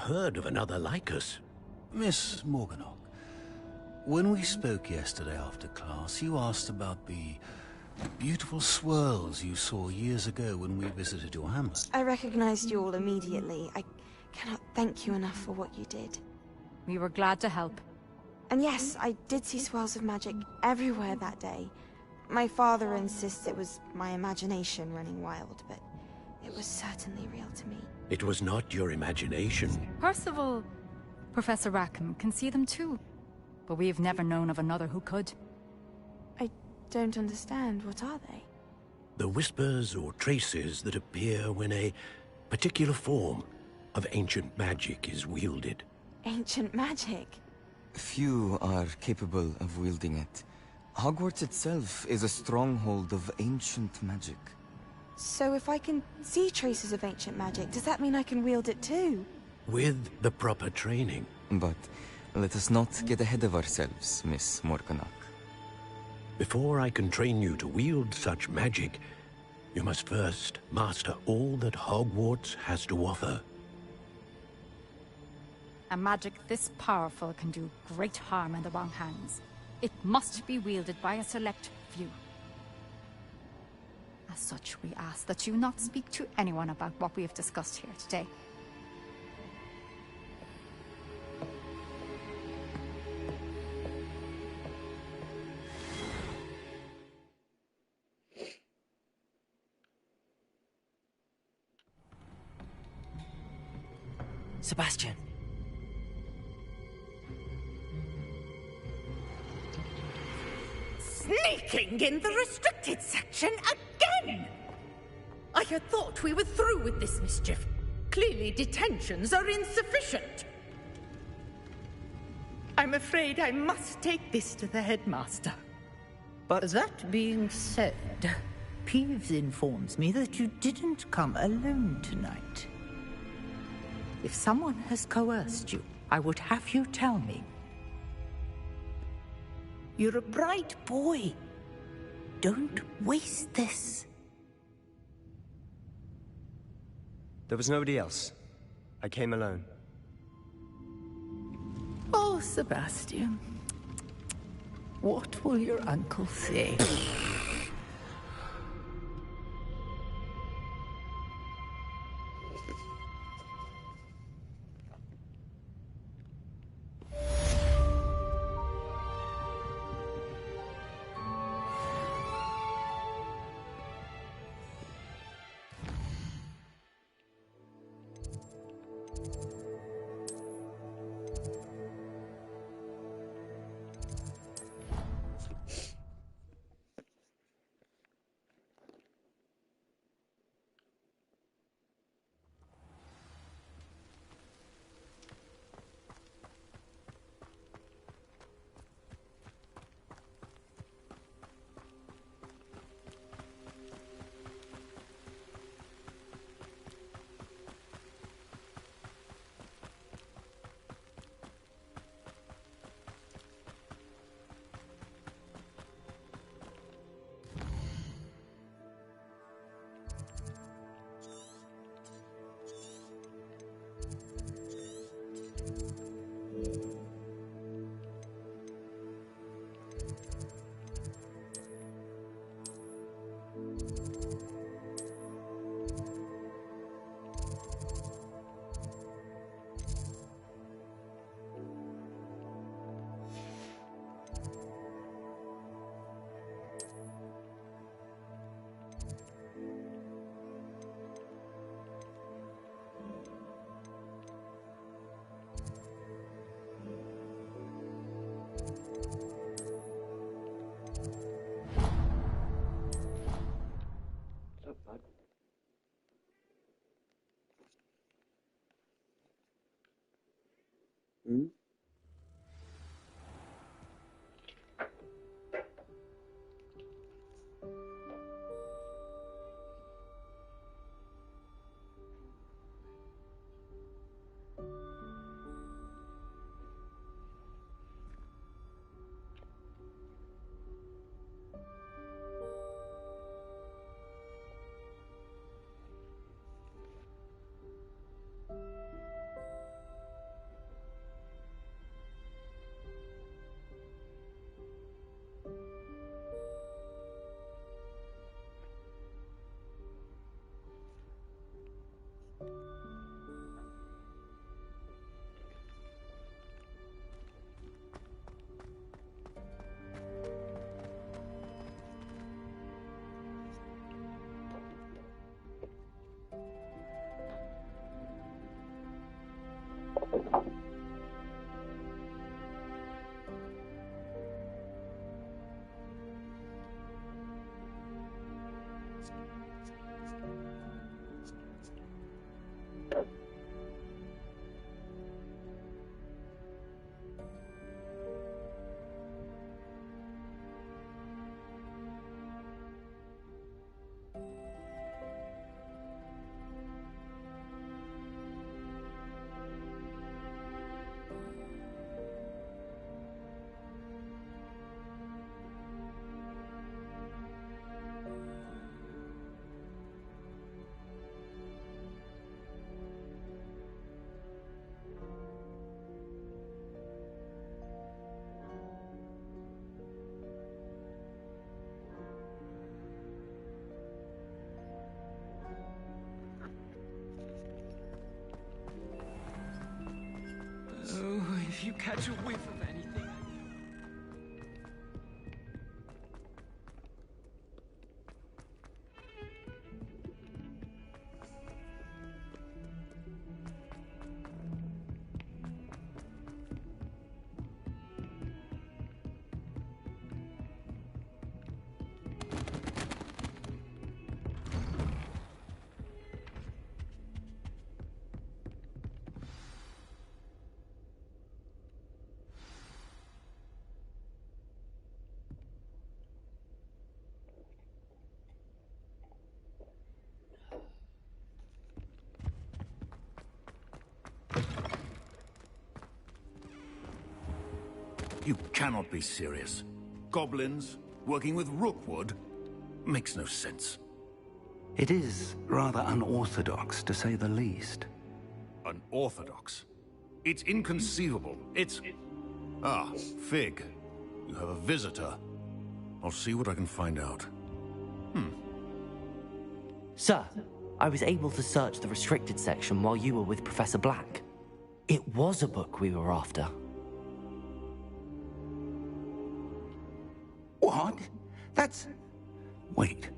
heard of another like us. Miss Morganach, when we spoke yesterday after class, you asked about the beautiful swirls you saw years ago when we visited your hamlet. I recognized you all immediately. I cannot thank you enough for what you did. We were glad to help. And yes, I did see swirls of magic everywhere that day. My father insists it was my imagination running wild, but it was certainly real to me. It was not your imagination. Percival, Professor Rackham can see them too. But we've never known of another who could. I don't understand. What are they? The whispers or traces that appear when a particular form of ancient magic is wielded. Ancient magic? Few are capable of wielding it. Hogwarts itself is a stronghold of ancient magic. So if I can see traces of ancient magic, does that mean I can wield it too? With the proper training. But let us not get ahead of ourselves, Miss Morganach. Before I can train you to wield such magic, you must first master all that Hogwarts has to offer. A magic this powerful can do great harm in the wrong hands. It must be wielded by a select few. As such, we ask that you not speak to anyone about what we have discussed here today. Sebastian. Sneaking in the restricted section again! I had thought we were through with this mischief. Clearly detentions are insufficient. I'm afraid I must take this to the headmaster. But that being said, Peeves informs me that you didn't come alone tonight. If someone has coerced you, I would have you tell me. You're a bright boy. Don't waste this. There was nobody else. I came alone. Oh, Sebastian. What will your uncle say? catch a whiff of anything. You cannot be serious. Goblins working with Rookwood? Makes no sense. It is rather unorthodox, to say the least. Unorthodox? It's inconceivable. It's... Ah, Fig. You have a visitor. I'll see what I can find out. Sir, I was able to search the restricted section while you were with Professor Black. It was a book we were after. What? That's... Wait.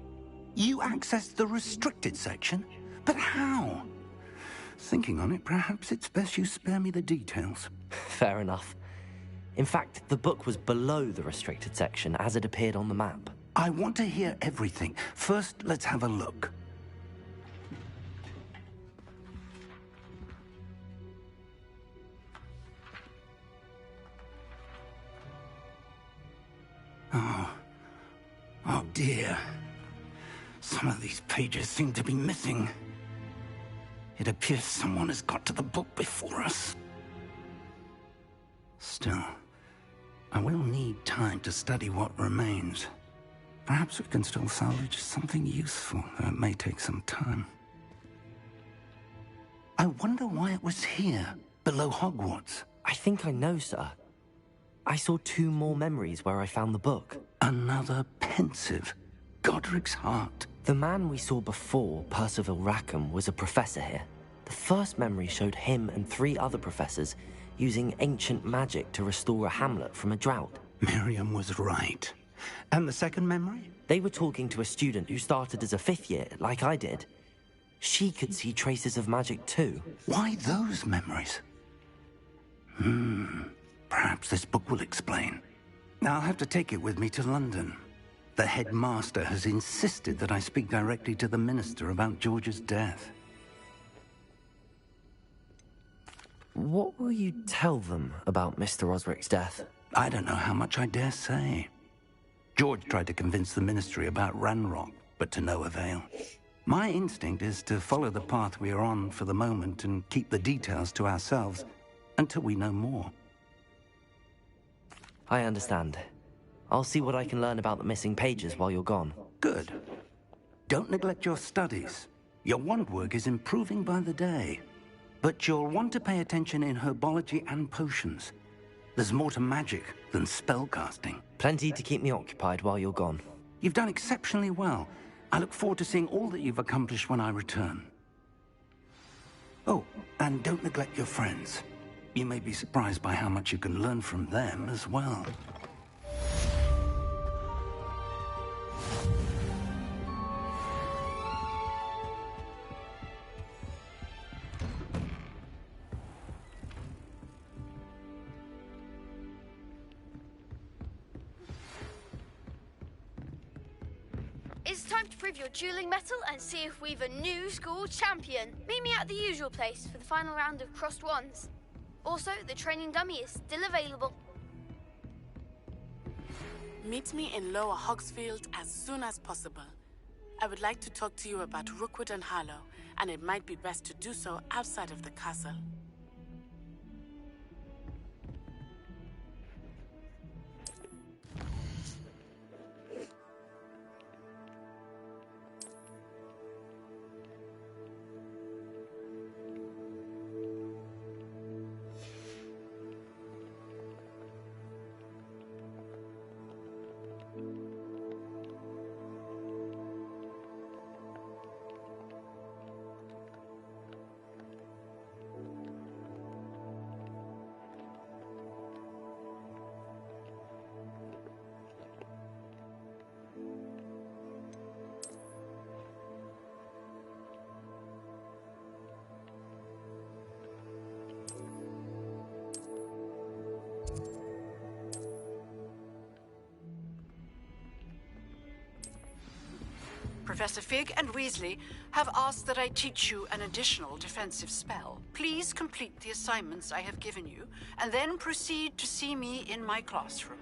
You accessed the restricted section? But how? Thinking on it, perhaps it's best you spare me the details. Fair enough. In fact, the book was below the restricted section as it appeared on the map. I want to hear everything. First, let's have a look. Oh dear. Some of these pages seem to be missing. It appears someone has got to the book before us. Still, I will need time to study what remains. Perhaps we can still salvage something useful, though it may take some time. I wonder why it was here, below Hogwarts. I think I know, sir. I saw 2 more memories where I found the book. Another pensive. Godric's heart. The man we saw before, Percival Rackham, was a professor here. The first memory showed him and 3 other professors using ancient magic to restore a hamlet from a drought. Miriam was right. And the second memory? They were talking to a student who started as a 5th year, like I did. She could see traces of magic too. Why those memories? Perhaps this book will explain. I'll have to take it with me to London. The headmaster has insisted that I speak directly to the minister about George's death. What will you tell them about Mr. Osric's death? I don't know how much I dare say. George tried to convince the ministry about Ranrock, but to no avail. My instinct is to follow the path we are on for the moment and keep the details to ourselves until we know more. I understand. I'll see what I can learn about the missing pages while you're gone. Good. Don't neglect your studies. Your wand work is improving by the day. But you'll want to pay attention in herbology and potions. There's more to magic than spellcasting. Plenty to keep me occupied while you're gone. You've done exceptionally well. I look forward to seeing all that you've accomplished when I return. Oh, and don't neglect your friends. You may be surprised by how much you can learn from them as well. It's time to prove your dueling mettle and see if we've a new school champion. Meet me at the usual place for the final round of crossed wands. Also, the training dummy is still available. Meet me in Lower Hogsfield as soon as possible. I would like to talk to you about Rookwood and Harlow, and it might be best to do so outside of the castle. Professor Fig and Weasley have asked that I teach you an additional defensive spell. Please complete the assignments I have given you, and then proceed to see me in my classroom.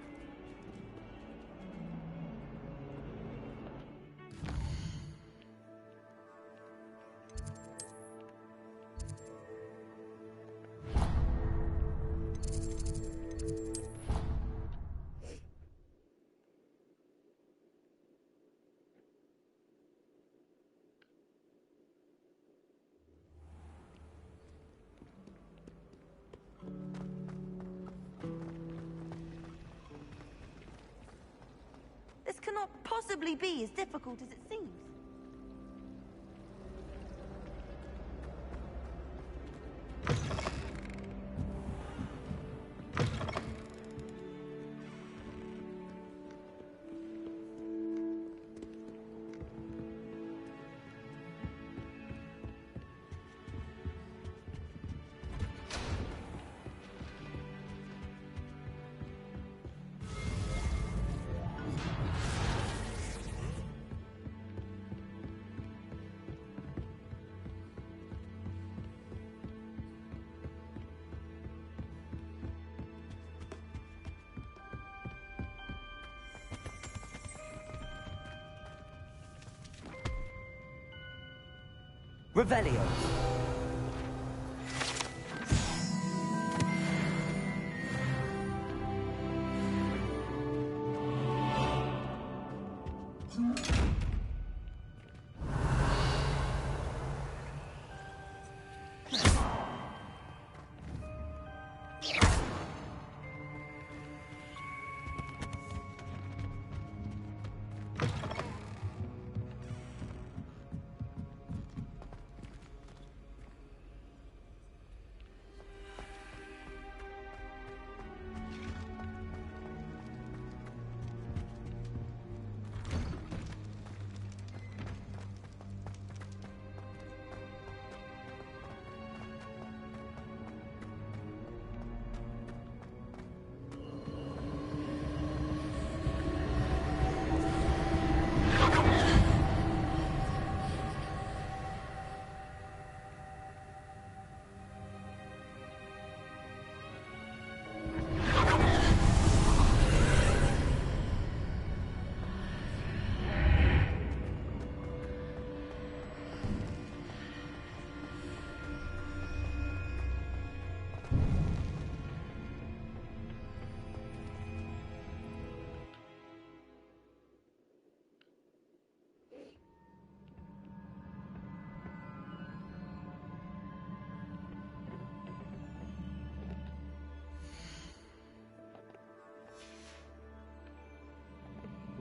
This cannot possibly be as difficult as it seems. Revelio.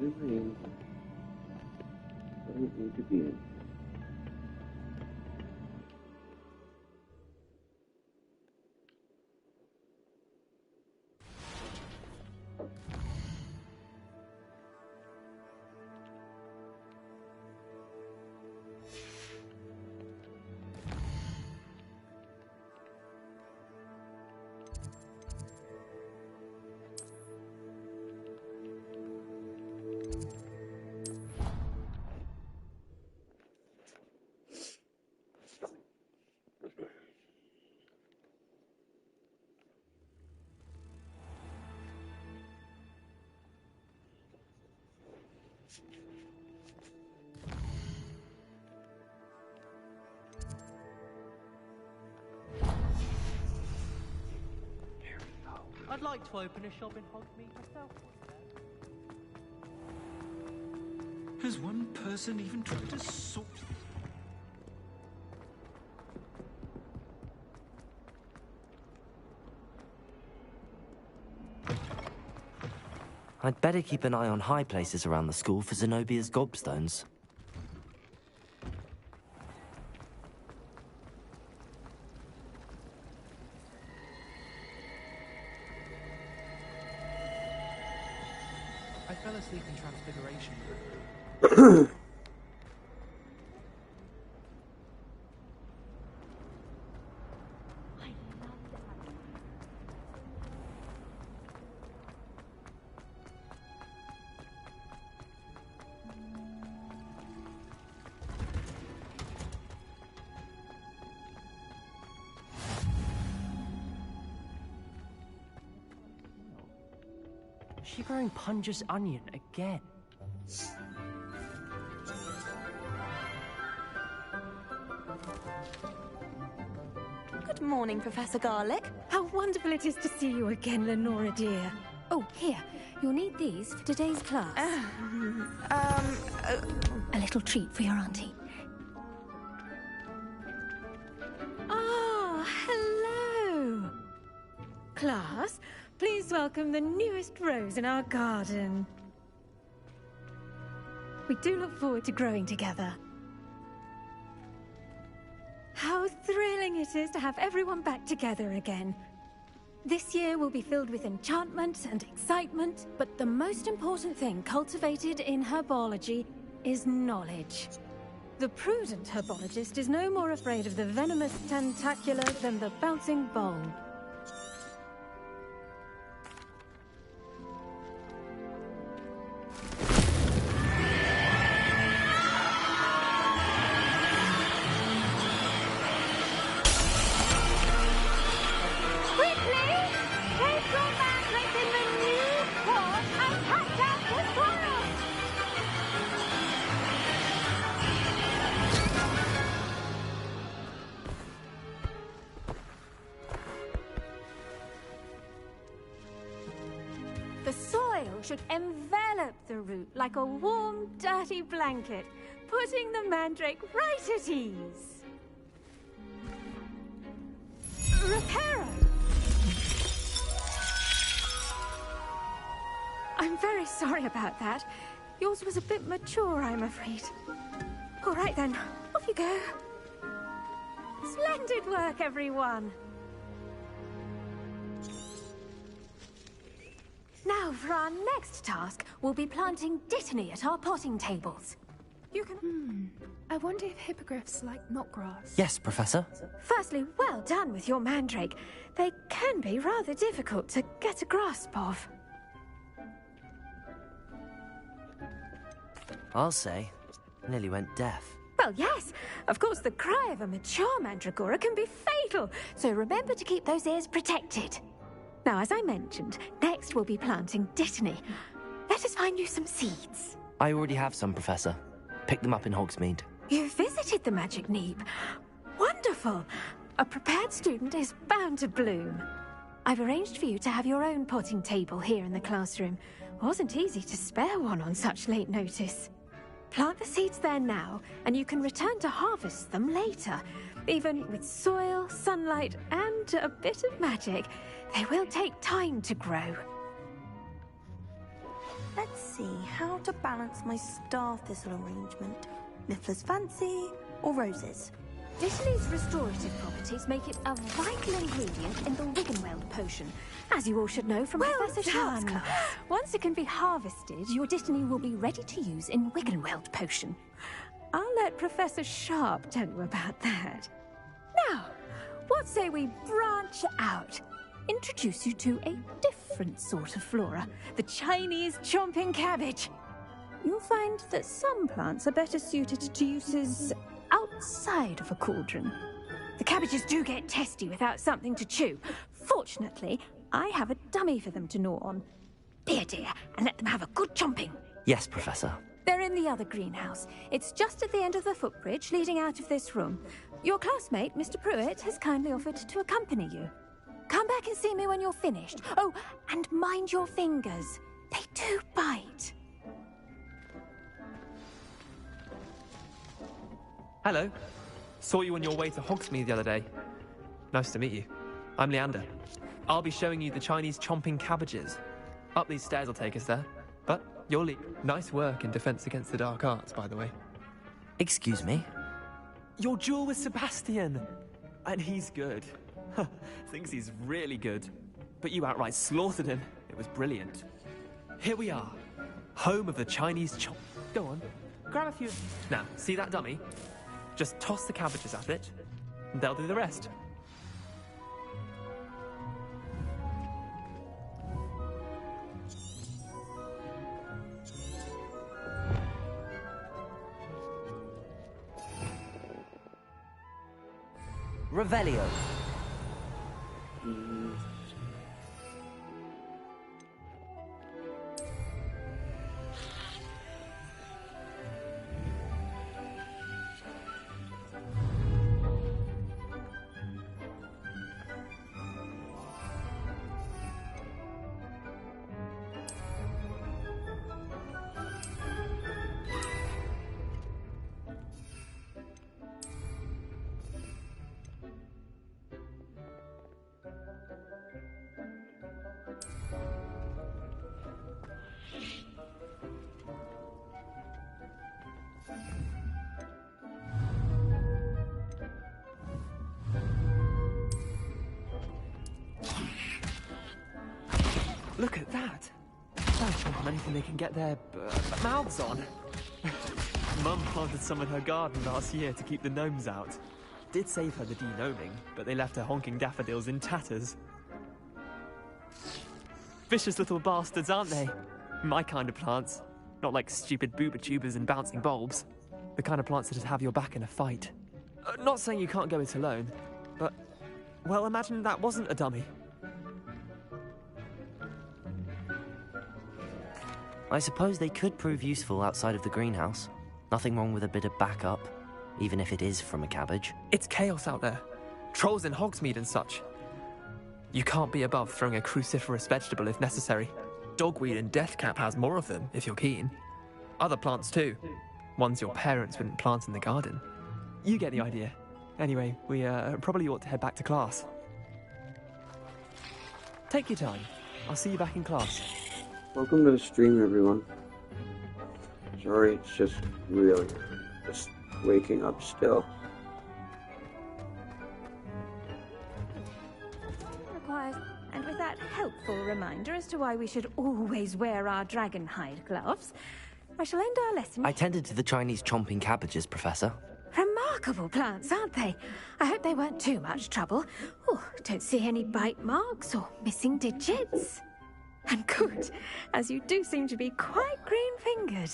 Whatever it is, I don't need to be in. I'd like to open a shop in Hogsmeade myself. Has one person even tried to sort this? I'd better keep an eye on high places around the school for Zenobia's gobstones. I fell asleep in Transfiguration. she growing Punja's onion again? Good morning, Professor Garlick. How wonderful it is to see you again, Lenora dear. Oh, here. You'll need these for today's class. A little treat for your auntie. Ah, hello. Class, please welcome the newest rose in our garden. We do look forward to growing together. How thrilling it is to have everyone back together again. This year will be filled with enchantment and excitement, but the most important thing cultivated in herbology is knowledge. The prudent herbologist is no more afraid of the venomous tentacula than the bouncing ball. The soil should envelop the root like a warm, dirty blanket, putting the mandrake right at ease. Reparo! I'm very sorry about that. Yours was a bit mature, I'm afraid. All right then, off you go. Splendid work, everyone. Now, for our next task, we'll be planting dittany at our potting tables. You can... I wonder if hippogriffs like knotgrass. Yes, Professor. Firstly, well done with your mandrake. They can be rather difficult to get a grasp of. I'll say. Nearly went deaf. Well, yes. Of course, the cry of a mature mandragora can be fatal, so remember to keep those ears protected. Now, as I mentioned, next we'll be planting dittany. Let us find you some seeds. I already have some, Professor. Picked them up in Hogsmeade. You visited the Magic Neep. Wonderful. A prepared student is bound to bloom. I've arranged for you to have your own potting table here in the classroom. Wasn't easy to spare one on such late notice. Plant the seeds there now, and you can return to harvest them later. Even with soil, sunlight, and a bit of magic, they will take time to grow. Let's see how to balance my star thistle arrangement. Niffler's fancy or roses? Dittany's restorative properties make it a vital ingredient in the Wiggenweld potion, as you all should know from Professor Sharp's class. Once it can be harvested, your dittany will be ready to use in Wiggenweld potion. I'll let Professor Sharp tell you about that. Now, what say we branch out? Introduce you to a different sort of flora, the Chinese chomping cabbage. You'll find that some plants are better suited to uses outside of a cauldron. The cabbages do get testy without something to chew. Fortunately, I have a dummy for them to gnaw on. Be a dear and let them have a good chomping. Yes, Professor. They're in the other greenhouse. It's just at the end of the footbridge leading out of this room. Your classmate, Mr. Pruitt, has kindly offered to accompany you. Come back and see me when you're finished. Oh, and mind your fingers. They do bite. Hello. Saw you on your way to Hogsmeade the other day. Nice to meet you. I'm Leander. I'll be showing you the Chinese chomping cabbages. Up these stairs will take us there. But you'll leave. Nice work in Defense Against the Dark Arts, by the way. Excuse me? Your duel with Sebastian. And he's good. Thinks he's really good. But you outright slaughtered him. It was brilliant. Here we are. Home of the Chinese chomp. Go on. Grab a few. Now, see that dummy? Just toss the cabbages at it, and they'll do the rest. Revelio. Look at that. They'll chomp on anything they can get their mouths on. Mum planted some in her garden last year to keep the gnomes out. Did save her the de-gnoming, but they left her honking daffodils in tatters. Vicious little bastards, aren't they? My kind of plants. Not like stupid booba tubers and bouncing bulbs. The kind of plants that just have your back in a fight. Not saying you can't go it alone, but... well, imagine that wasn't a dummy. I suppose they could prove useful outside of the greenhouse. Nothing wrong with a bit of backup, even if it is from a cabbage. It's chaos out there. Trolls in Hogsmeade and such. You can't be above throwing a cruciferous vegetable if necessary. Dogweed and deathcap has more of them, if you're keen. Other plants too. Ones your parents wouldn't plant in the garden. You get the idea. Anyway, we probably ought to head back to class. Take your time. I'll see you back in class. Welcome to the stream, everyone. Sorry, it's just really just waking up still. Requires, and with that helpful reminder as to why we should always wear our dragon hide gloves, I shall end our lesson. I tended to the Chinese chomping cabbages, Professor. Remarkable plants, aren't they? I hope they weren't too much trouble. Oh, don't see any bite marks or missing digits. And good, as you do seem to be quite green-fingered.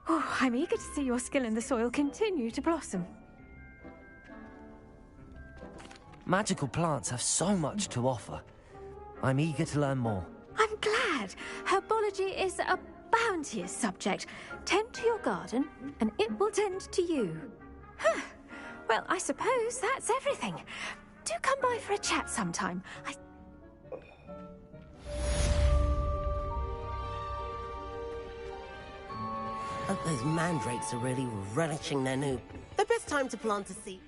Oh, I'm eager to see your skill in the soil continue to blossom. Magical plants have so much to offer. I'm eager to learn more. I'm glad. Herbology is a bounteous subject. Tend to your garden, and it will tend to you. Huh. Well, I suppose that's everything. Do come by for a chat sometime. Hope those mandrakes are really relishing their new... The best time to plant a seed.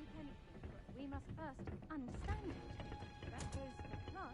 We must first understand it. That goes for the plants as well.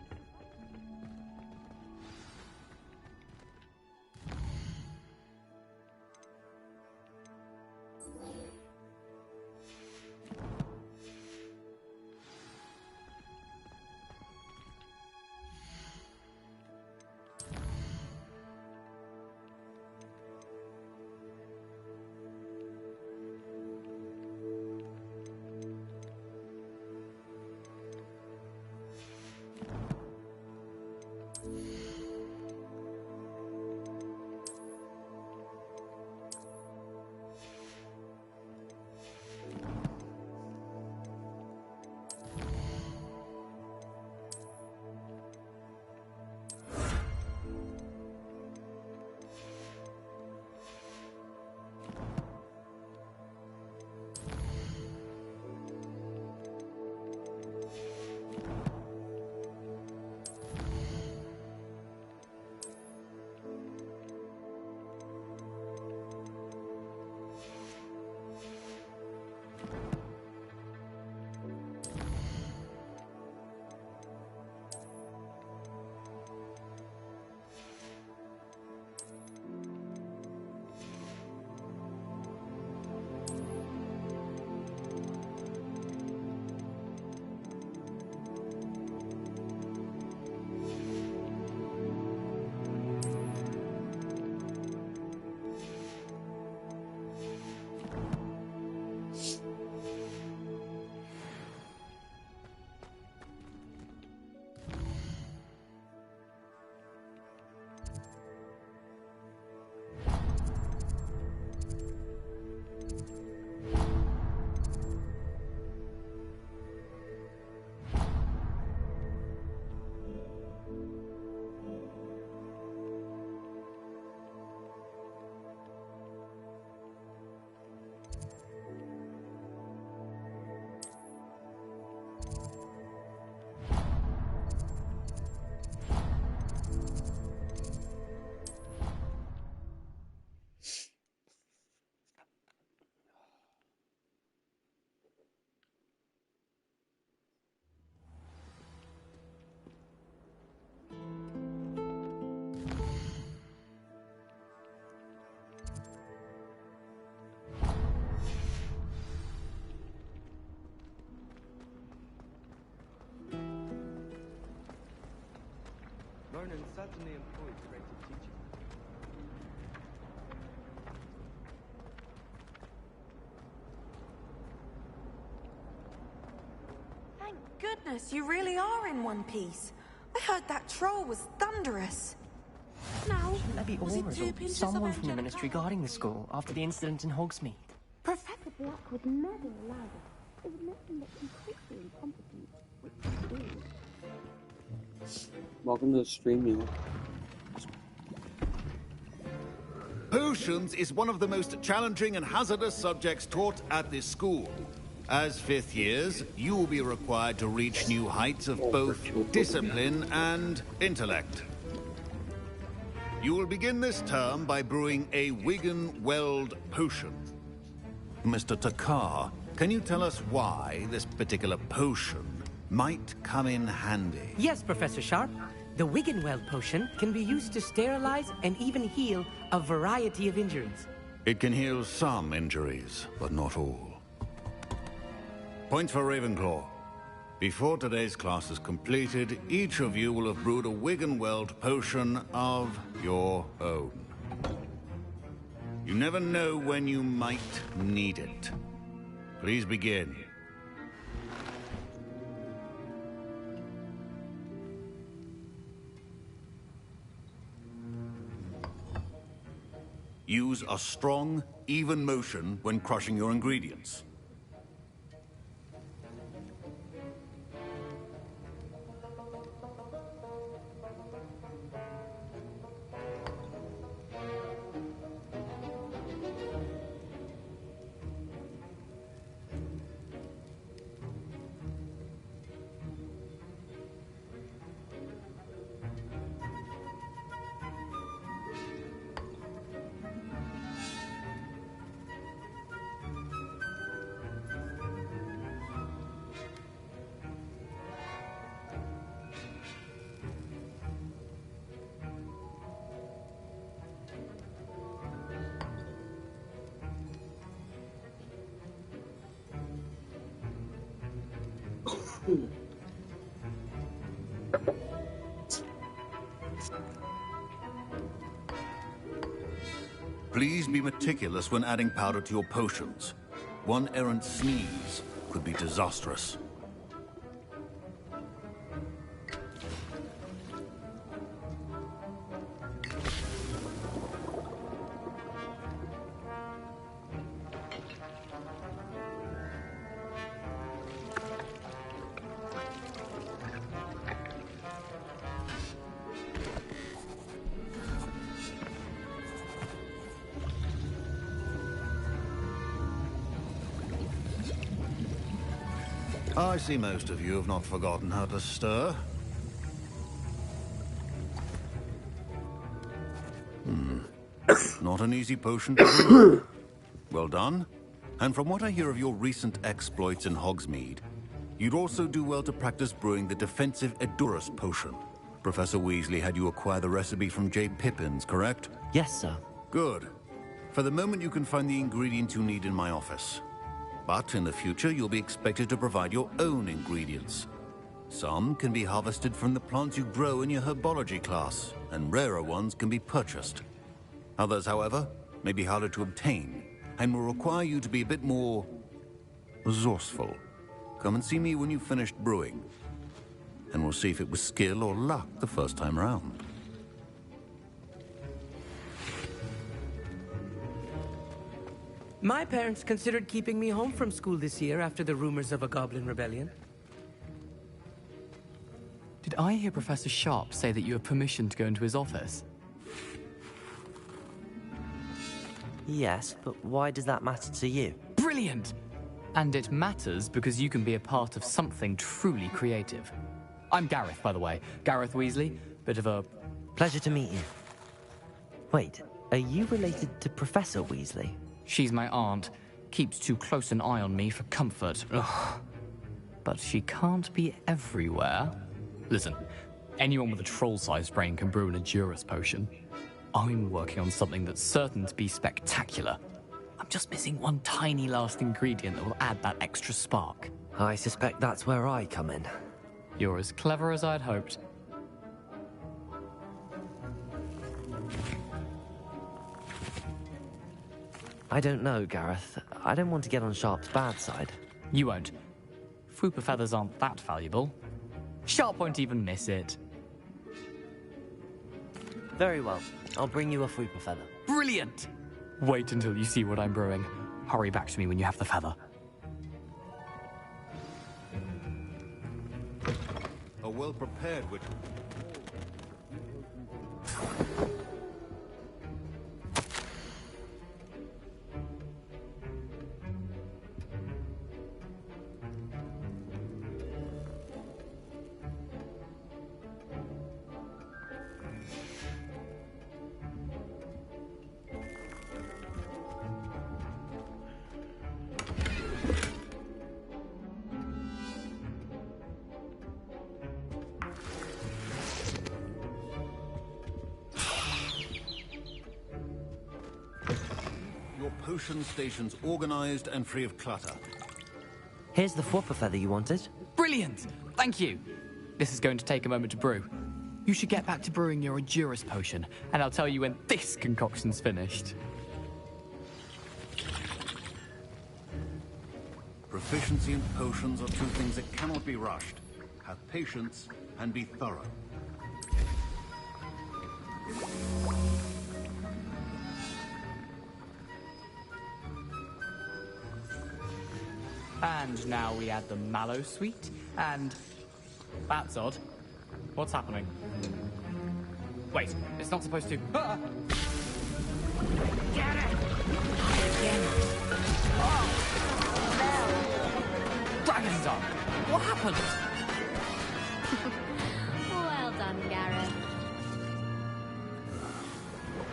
Ronan certainly employs creative teaching. Thank goodness you really are in one piece. I heard that troll was thunderous. Now, Shouldn't there be aura or someone from the Ministry guarding the school after the incident in Hogsmeade? Professor Black would never allow it. It would make him look completely incompetent, which he is. Welcome to the stream, y'all. Potions is one of the most challenging and hazardous subjects taught at this school. As fifth years, you will be required to reach new heights of both discipline and intellect. You will begin this term by brewing a Wigan-Weld potion. Mr. Takar, can you tell us why this particular potion might come in handy? Yes, Professor Sharp. The Wiggenweld potion can be used to sterilize and even heal a variety of injuries. It can heal some injuries, but not all. Points for Ravenclaw. Before today's class is completed, each of you will have brewed a Wiggenweld potion of your own. You never know when you might need it. Please begin. Use a strong, even motion when crushing your ingredients. Please be meticulous when adding powder to your potions. One errant sneeze could be disastrous. I see most of you have not forgotten how to stir. Not an easy potion to brew. Well done. And from what I hear of your recent exploits in Hogsmeade, you'd also do well to practice brewing the defensive Edurus potion. Professor Weasley had you acquire the recipe from J. Pippins, correct? Yes, sir. Good. For the moment, you can find the ingredients you need in my office. But in the future, you'll be expected to provide your own ingredients. Some can be harvested from the plants you grow in your herbology class, and rarer ones can be purchased. Others, however, may be harder to obtain, and will require you to be a bit more resourceful. Come and see me when you've finished brewing, and we'll see if it was skill or luck the first time around. My parents considered keeping me home from school this year after the rumors of a goblin rebellion. Did I hear Professor Sharp say that you have permission to go into his office? Yes, but why does that matter to you? Brilliant! And it matters because you can be a part of something truly creative. I'm Gareth, by the way. Gareth Weasley. Bit of a... Pleasure to meet you. Wait, are you related to Professor Weasley? She's my aunt. Keeps too close an eye on me for comfort. Ugh. But she can't be everywhere. Listen, anyone with a troll-sized brain can brew an Edurus potion. I'm working on something that's certain to be spectacular. I'm just missing one tiny last ingredient that will add that extra spark. I suspect that's where I come in. You're as clever as I'd hoped. I don't know, Gareth. I don't want to get on Sharp's bad side. You won't. Fwooper feathers aren't that valuable. Sharp won't even miss it. Very well. I'll bring you a Fwooper feather. Brilliant! Wait until you see what I'm brewing. Hurry back to me when you have the feather. A well-prepared witch. Potion stations organized and free of clutter. Here's the Fwooper feather you wanted. Brilliant! Thank you! This is going to take a moment to brew. You should get back to brewing your Adurus potion, and I'll tell you when this concoction's finished. Proficiency in potions are two things that cannot be rushed. Have patience and be thorough. And now we add the mallow sweet, and... That's odd. What's happening? Wait, it's not supposed to... Ah! Get it! Oh! Dragon's Dog! What happened? Well done, Gareth.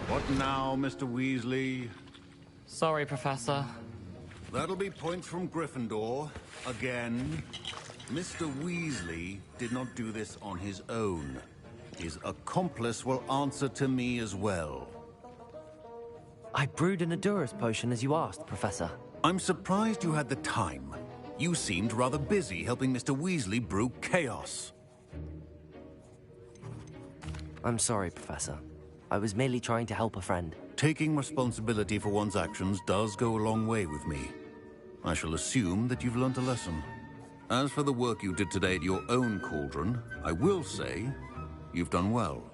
What now, Mr. Weasley? Sorry, Professor. That'll be points from Gryffindor. Again. Mr. Weasley did not do this on his own. His accomplice will answer to me as well. I brewed an Adurus potion as you asked, Professor. I'm surprised you had the time. You seemed rather busy helping Mr. Weasley brew chaos. I'm sorry, Professor. I was merely trying to help a friend. Taking responsibility for one's actions does go a long way with me. I shall assume that you've learnt a lesson. As for the work you did today at your own cauldron, I will say you've done well.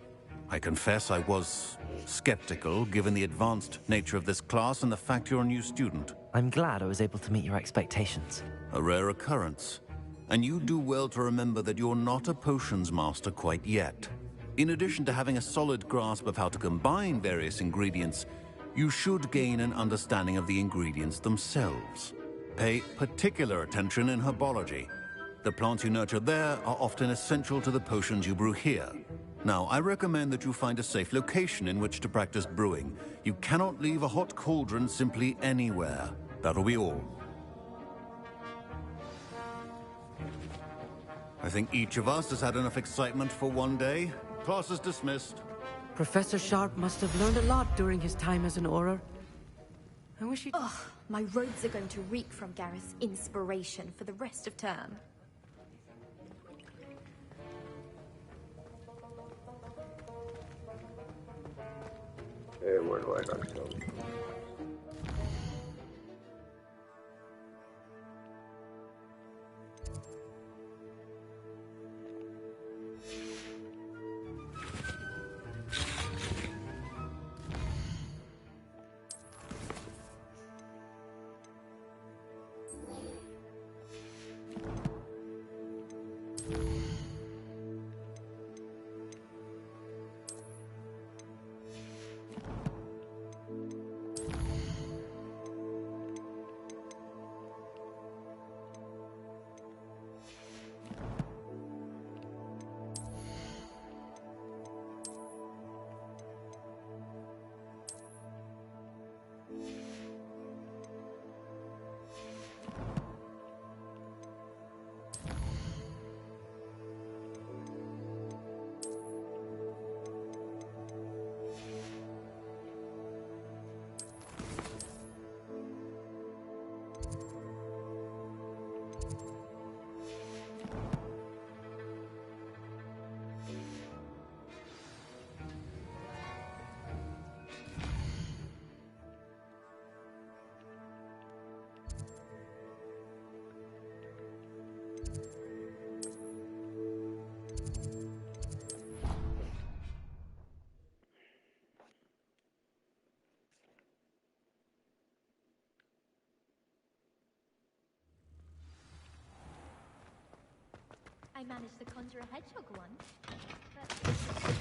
I confess I was skeptical, given the advanced nature of this class and the fact you're a new student. I'm glad I was able to meet your expectations. A rare occurrence. And you do well to remember that you're not a potions master quite yet. In addition to having a solid grasp of how to combine various ingredients, you should gain an understanding of the ingredients themselves. Pay particular attention in herbology. The plants you nurture there are often essential to the potions you brew here. Now, I recommend that you find a safe location in which to practice brewing. You cannot leave a hot cauldron simply anywhere. That'll be all. I think each of us has had enough excitement for one day. Class is dismissed. Professor Sharp must have learned a lot during his time as an Auror. I wish he'd... Ugh, my robes are going to reek from Gareth's inspiration for the rest of term. Hey, where do I gotta go? managed to conjure a hedgehog once. But...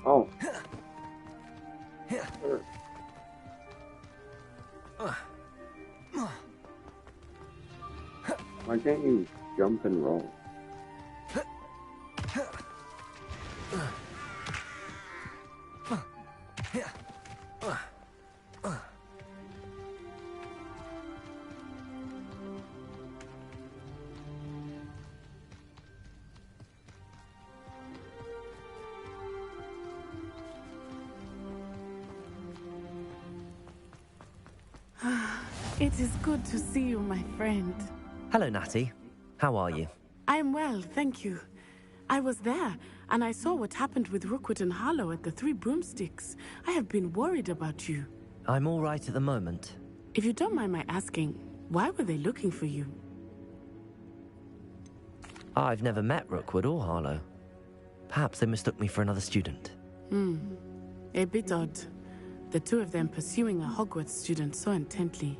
Oh. Why can't you jump and roll? It is good to see you, my friend. Hello, Natty. How are you? I am well, thank you. I was there, and I saw what happened with Rookwood and Harlow at the Three Broomsticks. I have been worried about you. I'm all right at the moment. If you don't mind my asking, why were they looking for you? I've never met Rookwood or Harlow. Perhaps they mistook me for another student. A bit odd. The two of them pursuing a Hogwarts student so intently.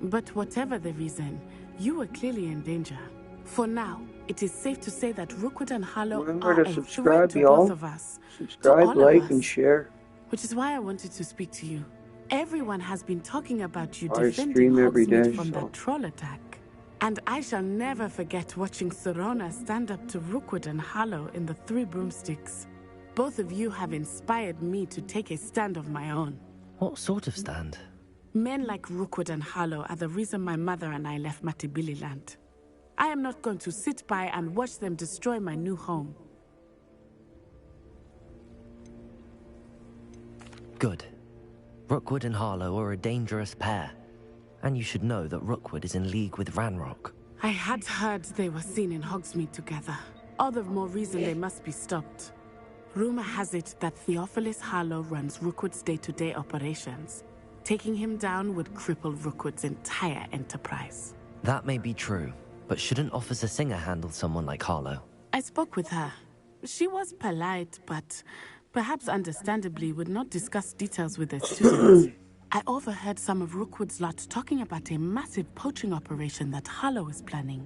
But whatever the reason, you were clearly in danger. For now, it is safe to say that Rookwood and Harlow Remember are to a subscribe, threat to y'all. both of us. Subscribe, like, and share. Which is why I wanted to speak to you. Everyone has been talking about you I defending stream every Hogsmeade day, from so. that troll attack. And I shall never forget watching Serona stand up to Rookwood and Harlow in the Three Broomsticks. Both of you have inspired me to take a stand of my own. What sort of stand? Men like Rookwood and Harlow are the reason my mother and I left Mattibililand. I am not going to sit by and watch them destroy my new home. Good. Rookwood and Harlow are a dangerous pair. And you should know that Rookwood is in league with Ranrock. I had heard they were seen in Hogsmeade together. All the more reason they must be stopped. Rumor has it that Theophilus Harlow runs Rookwood's day-to-day operations. Taking him down would cripple Rookwood's entire enterprise. That may be true, but shouldn't Officer Singer handle someone like Harlow? I spoke with her. She was polite, but perhaps understandably would not discuss details with the students. I overheard some of Rookwood's lot talking about a massive poaching operation that Harlow is planning.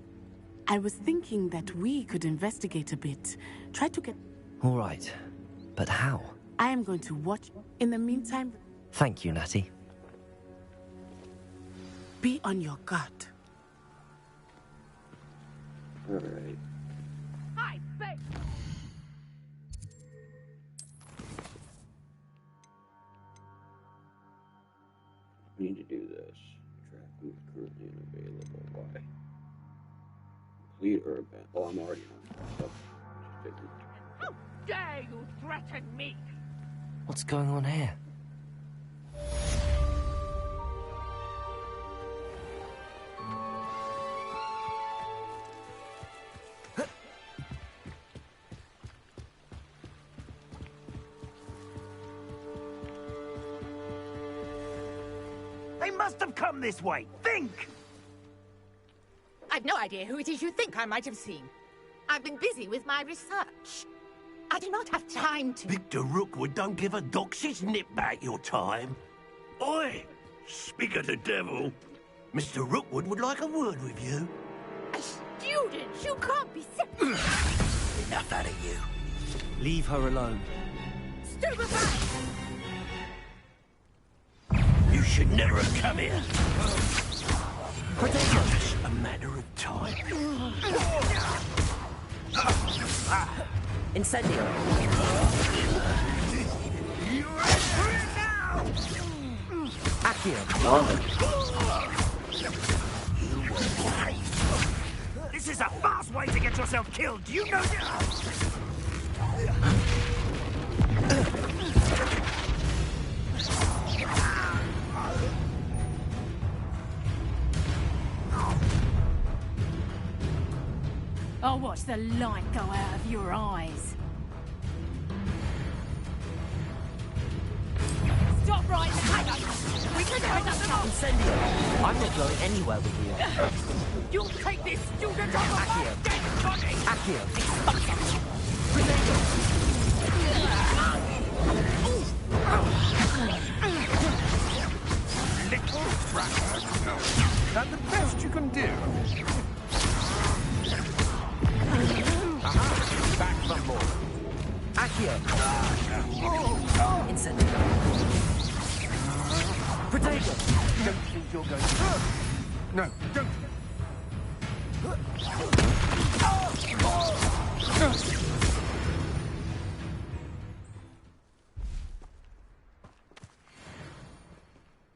I was thinking that we could investigate a bit, try to get... All right, but how? I am going to watch. In the meantime... Thank you, Natty. Be on your guard. Alright. I beg. I need to do this. Track who's currently unavailable. Why? Complete urban. Oh, I'm already on. How dare you threaten me? What's going on here? They must have come this way. Think! I've no idea who it is you think I might have seen. I've been busy with my research. I do not have time to... Victor Rookwood don't give a doxy's nip back your time. Oi! Speak of the devil. Mr. Rookwood would like a word with you. Students, you can't be sick. Enough out of you. Leave her alone. Stupefy! You should never have come here. Just a matter of time. Incendio. This is a fast way to get yourself killed. Do you know that? I'll watch the light go out of your eyes. Stop right now! We can hurry up the mob! Incendio. I'm not going anywhere with you. You'll take this student off of my dead body! Accio. Little tracker. That the best you can do? Aha! Back for more. Accio. Incendio. Potato. Don't think you're going to... No, don't.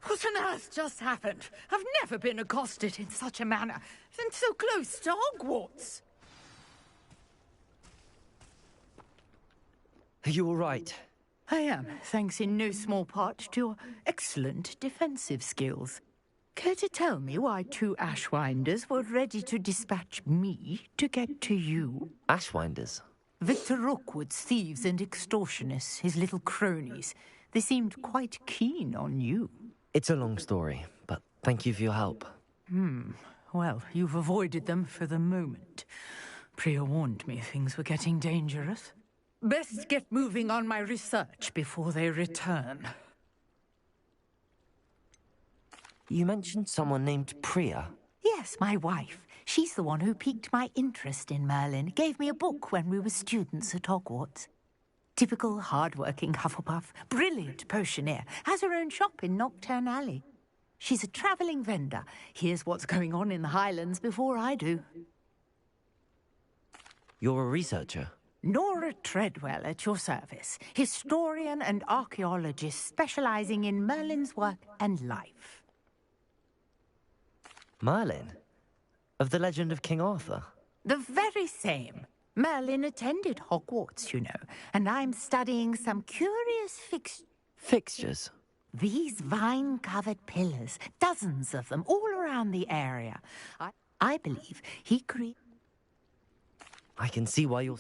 What on earth just happened? I've never been accosted in such a manner, and so close to Hogwarts. Are you all right? I am, thanks in no small part to your excellent defensive skills. Care to tell me why 2 Ashwinders were ready to dispatch me to get to you? Ashwinders? Victor Rookwood's thieves and extortionists, his little cronies. They seemed quite keen on you. It's a long story, but thank you for your help. Well, you've avoided them for the moment. Priya warned me things were getting dangerous. Best get moving on my research before they return. You mentioned someone named Priya. Yes, my wife. She's the one who piqued my interest in Merlin. Gave me a book when we were students at Hogwarts. Typical hard-working Hufflepuff. Brilliant potioneer. Has her own shop in Knockturn Alley. She's a travelling vendor. Hears what's going on in the Highlands before I do. You're a researcher? Nora Treadwell at your service. Historian and archaeologist specialising in Merlin's work and life. Merlin? Of the legend of King Arthur? The very same. Merlin attended Hogwarts, you know, and I'm studying some curious Fixtures? These vine-covered pillars, dozens of them, all around the area. I believe he created... I can see why you're...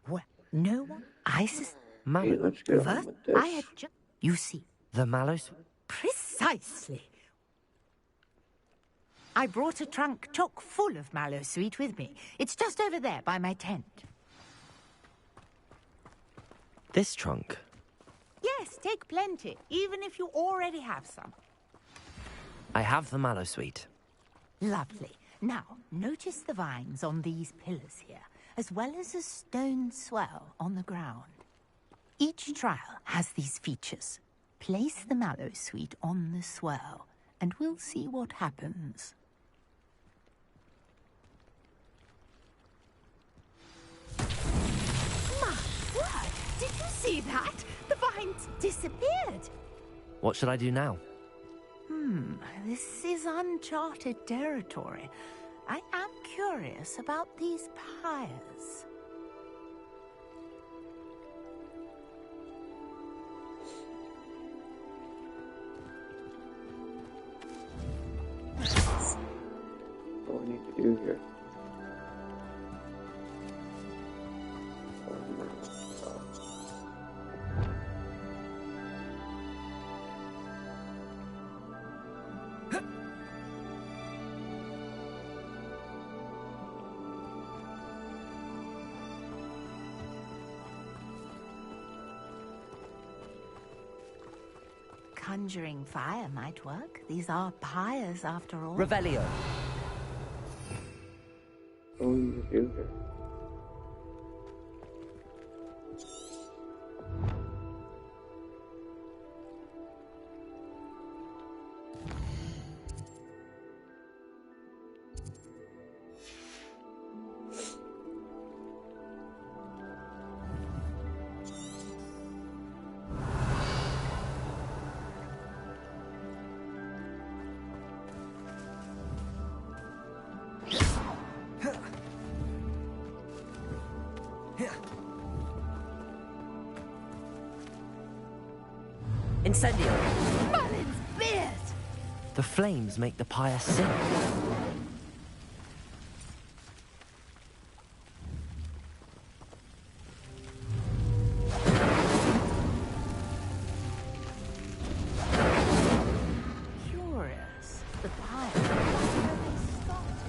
Well, no one... Hey, let's get on First, with this. I had just... You see... The Mallows? Precisely. I brought a trunk chock full of mallow sweet with me. It's just over there by my tent. This trunk? Yes, take plenty, even if you already have some. I have the mallow sweet. Lovely. Now, notice the vines on these pillars here, as well as a stone swell on the ground. Each trial has these features. Place the mallow sweet on the swell, and we'll see what happens. My word! Did you see that? The vines disappeared. What should I do now? This is uncharted territory. I am curious about these pyres. What do I need to do here? conjuring fire might work. These are pyres, after all. Revelio. Going to do her. Incendio! Merlin's beard! The flames make the pyre sing. Curious. The pyre. Where they started.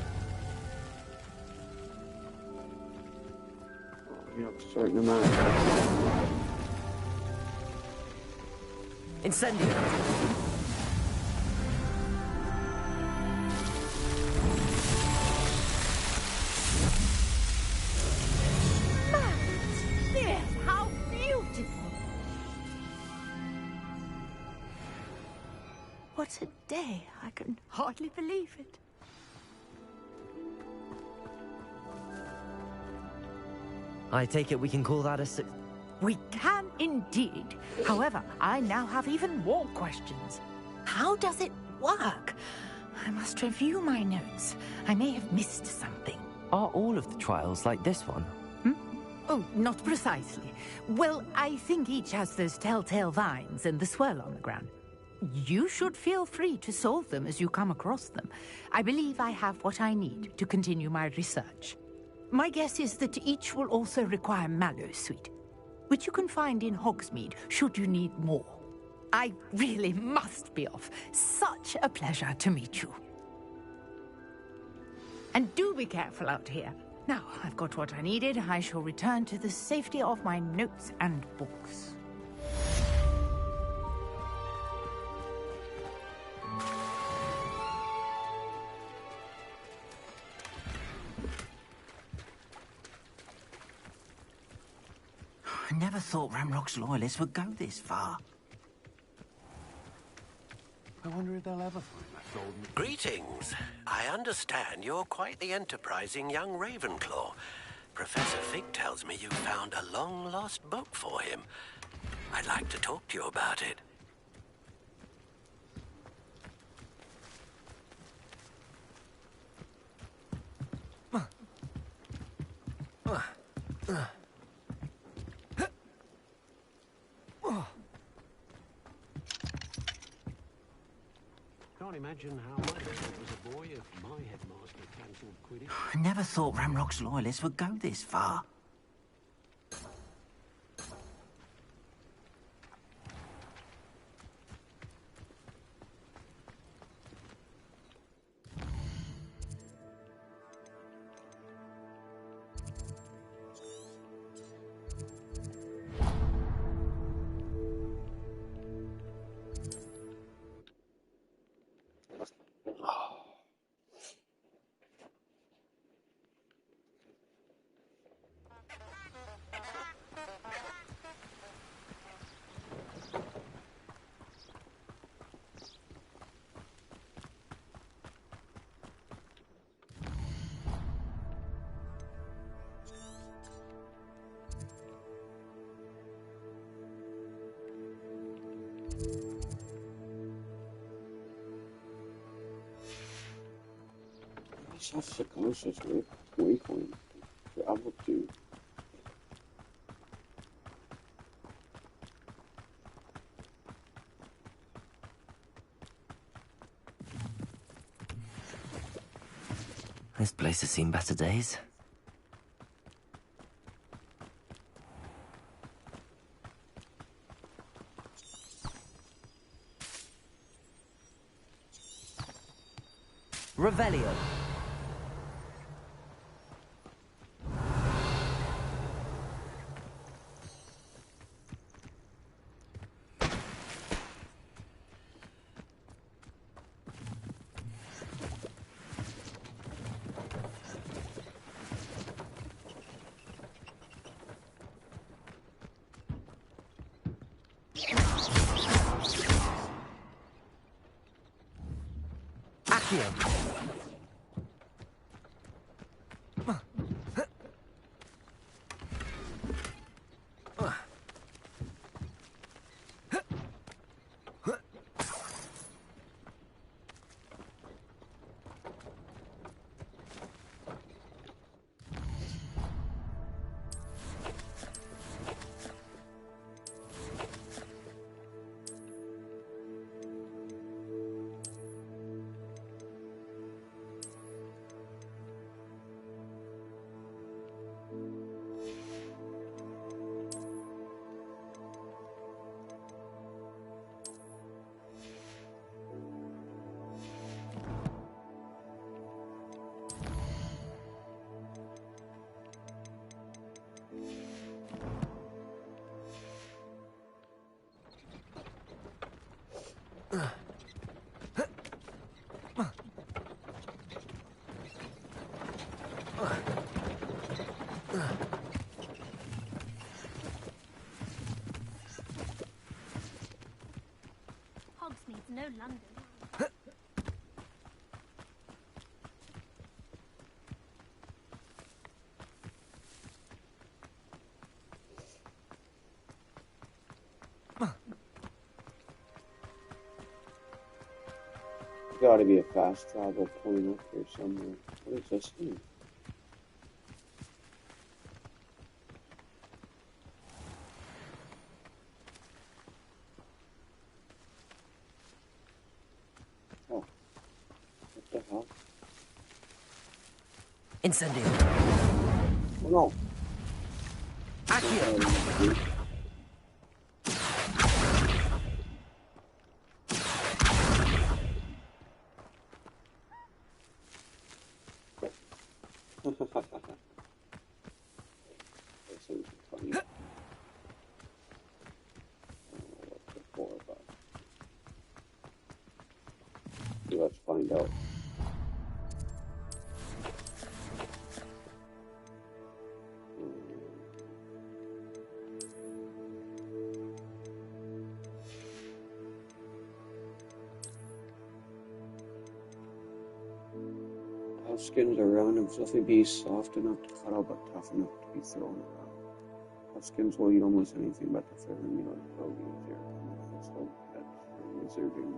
Oh, you have a certain amount. Incendio! Yes, how beautiful! What a day. I can hardly believe it. I take it we can call that a We can indeed. However, I now have even more questions. How does it work? I must review my notes. I may have missed something. Are all of the trials like this one? Oh, not precisely. Well, I think each has those telltale vines and the swirl on the ground. You should feel free to solve them as you come across them. I believe I have what I need to continue my research. My guess is that each will also require mallow sweet, which you can find in Hogsmeade should you need more. I really must be off. Such a pleasure to meet you. And do be careful out here. Now, I've got what I needed. I shall return to the safety of my notes and books. I never thought Ramrock's loyalists would go this far. I wonder if they'll ever find that golden... Greetings. I understand you're quite the enterprising young Ravenclaw. Professor Fig tells me you found a long-lost book for him. I'd like to talk to you about it. Can't imagine how much it was a boy if my headmaster cancelled Quidditch. I never thought Ramrock's loyalists would go this far. That's the closest waypoint to travel to. This place has seen better days. Revelio. Accio. Hogsmeade's no London. Gotta be a fast travel point up here somewhere. What is this thing? Oh. What the hell? Incendio. Oh no. Accio. This is funny. I don't know what before, but let's find out. Skins are round and fluffy beasts, soft enough to cuddle but tough enough to be thrown around. Tough skins will eat almost anything but the favorite meal of the bogey if they're common household pets or wizarding.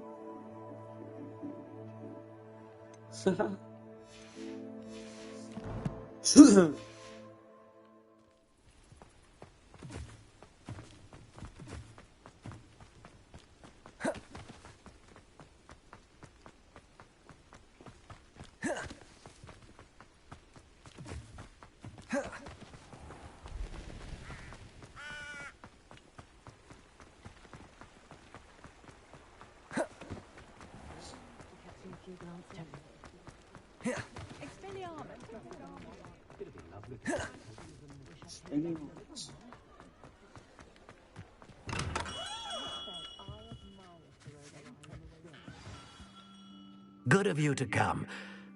Good of you to come.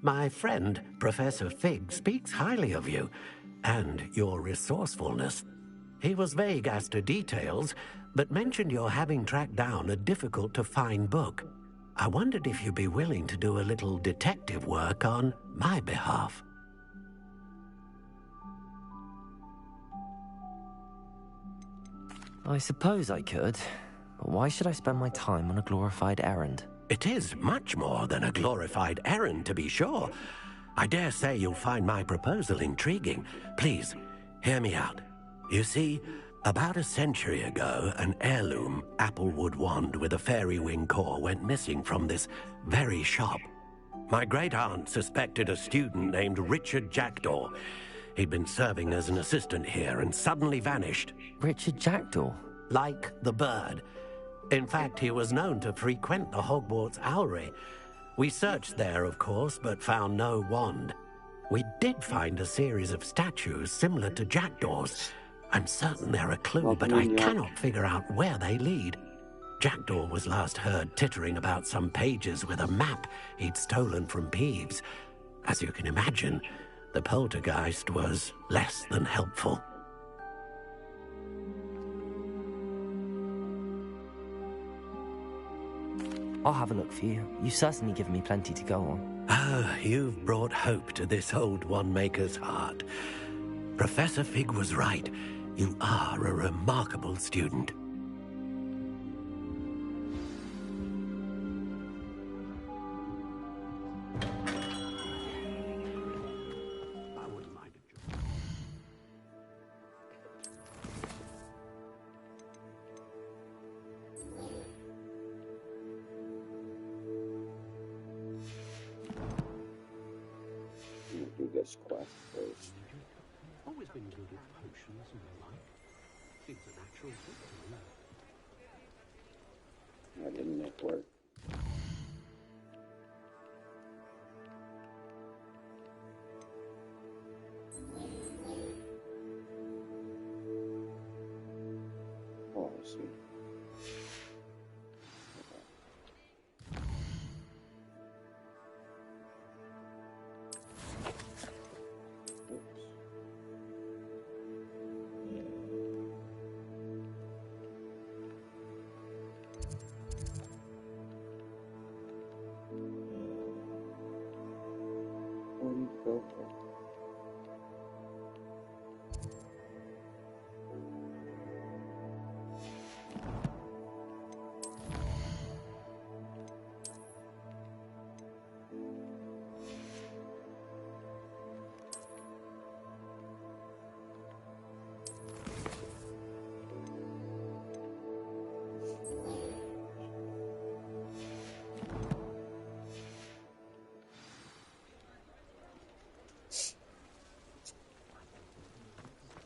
My friend, Professor Fig, speaks highly of you and your resourcefulness. He was vague as to details, but mentioned your having tracked down a difficult-to-find book. I wondered if you'd be willing to do a little detective work on my behalf. I suppose I could, but why should I spend my time on a glorified errand? It is much more than a glorified errand, to be sure. I dare say you'll find my proposal intriguing. Please, hear me out. You see, about a century ago, an heirloom applewood wand with a fairy wing core went missing from this very shop. My great-aunt suspected a student named Richard Jackdaw. He'd been serving as an assistant here and suddenly vanished. Richard Jackdaw? Like the bird. In fact, he was known to frequent the Hogwarts Owlery. We searched there, of course, but found no wand. We did find a series of statues similar to Jackdaw's. I'm certain they're a clue, but I cannot figure out where they lead. Jackdaw was last heard tittering about some pages with a map he'd stolen from Peeves. As you can imagine, the poltergeist was less than helpful. I'll have a look for you. You've certainly given me plenty to go on. Ah, you've brought hope to this old one-maker's heart. Professor Fig was right. You are a remarkable student. Do this quest first. Always been good at potions and the like. Seems a natural fit to me. Why didn't it work? Oh, I see. Where do you go for?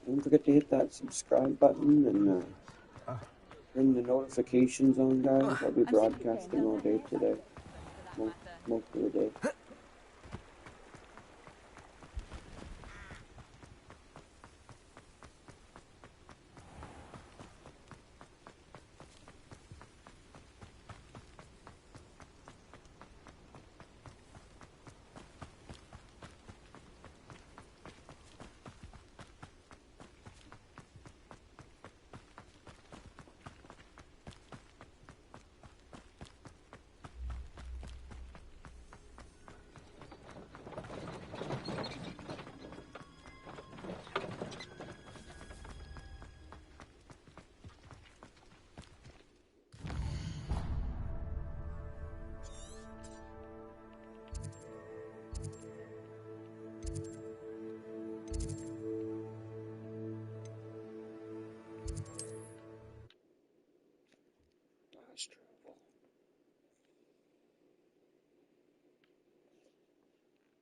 Don't forget to hit that subscribe button and turn the notifications on, guys. I'll be broadcasting all day today. Most of the day.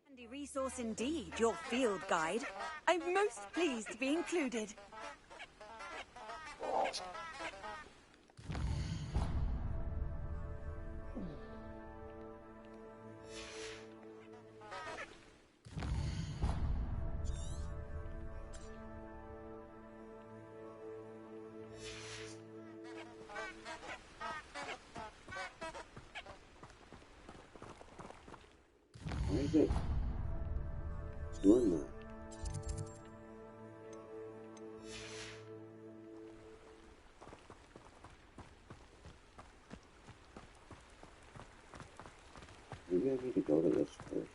Handy resource indeed, your field guide. I'm most pleased to be included. Why is it doing that? Maybe I need to go to this first.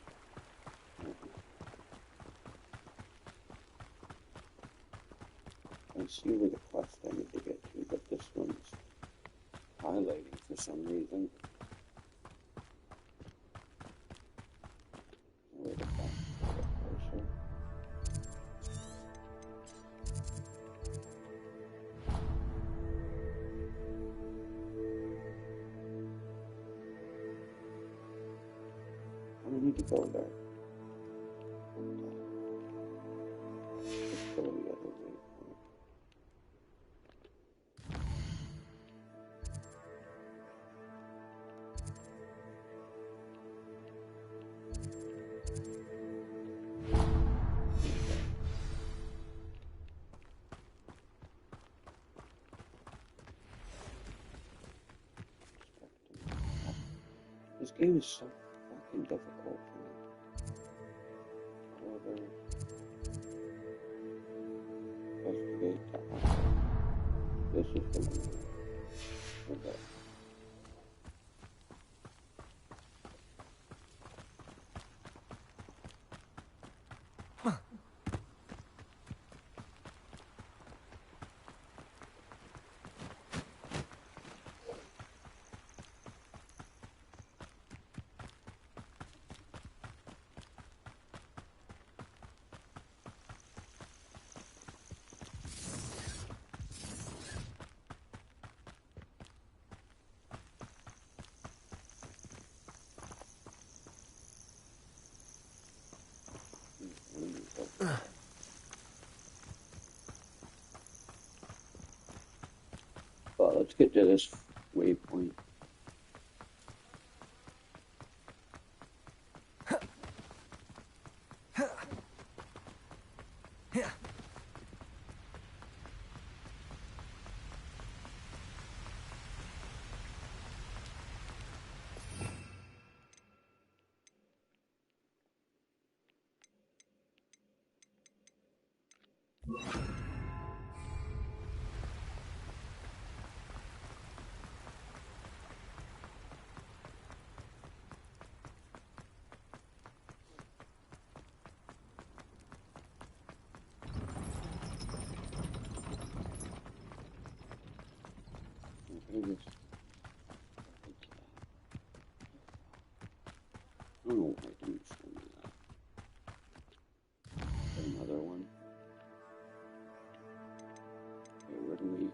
I see where the quest I need to get to, but this one's highlighting for some reason. Where the fuck? Closer. I don't need to go there. Let's go the other way. This game is so fucking difficult for me. However, investigate that one. This is the one. Okay. Well, let's get to this waypoint. Oh, I didn't show me that. Another one. Okay, where do we...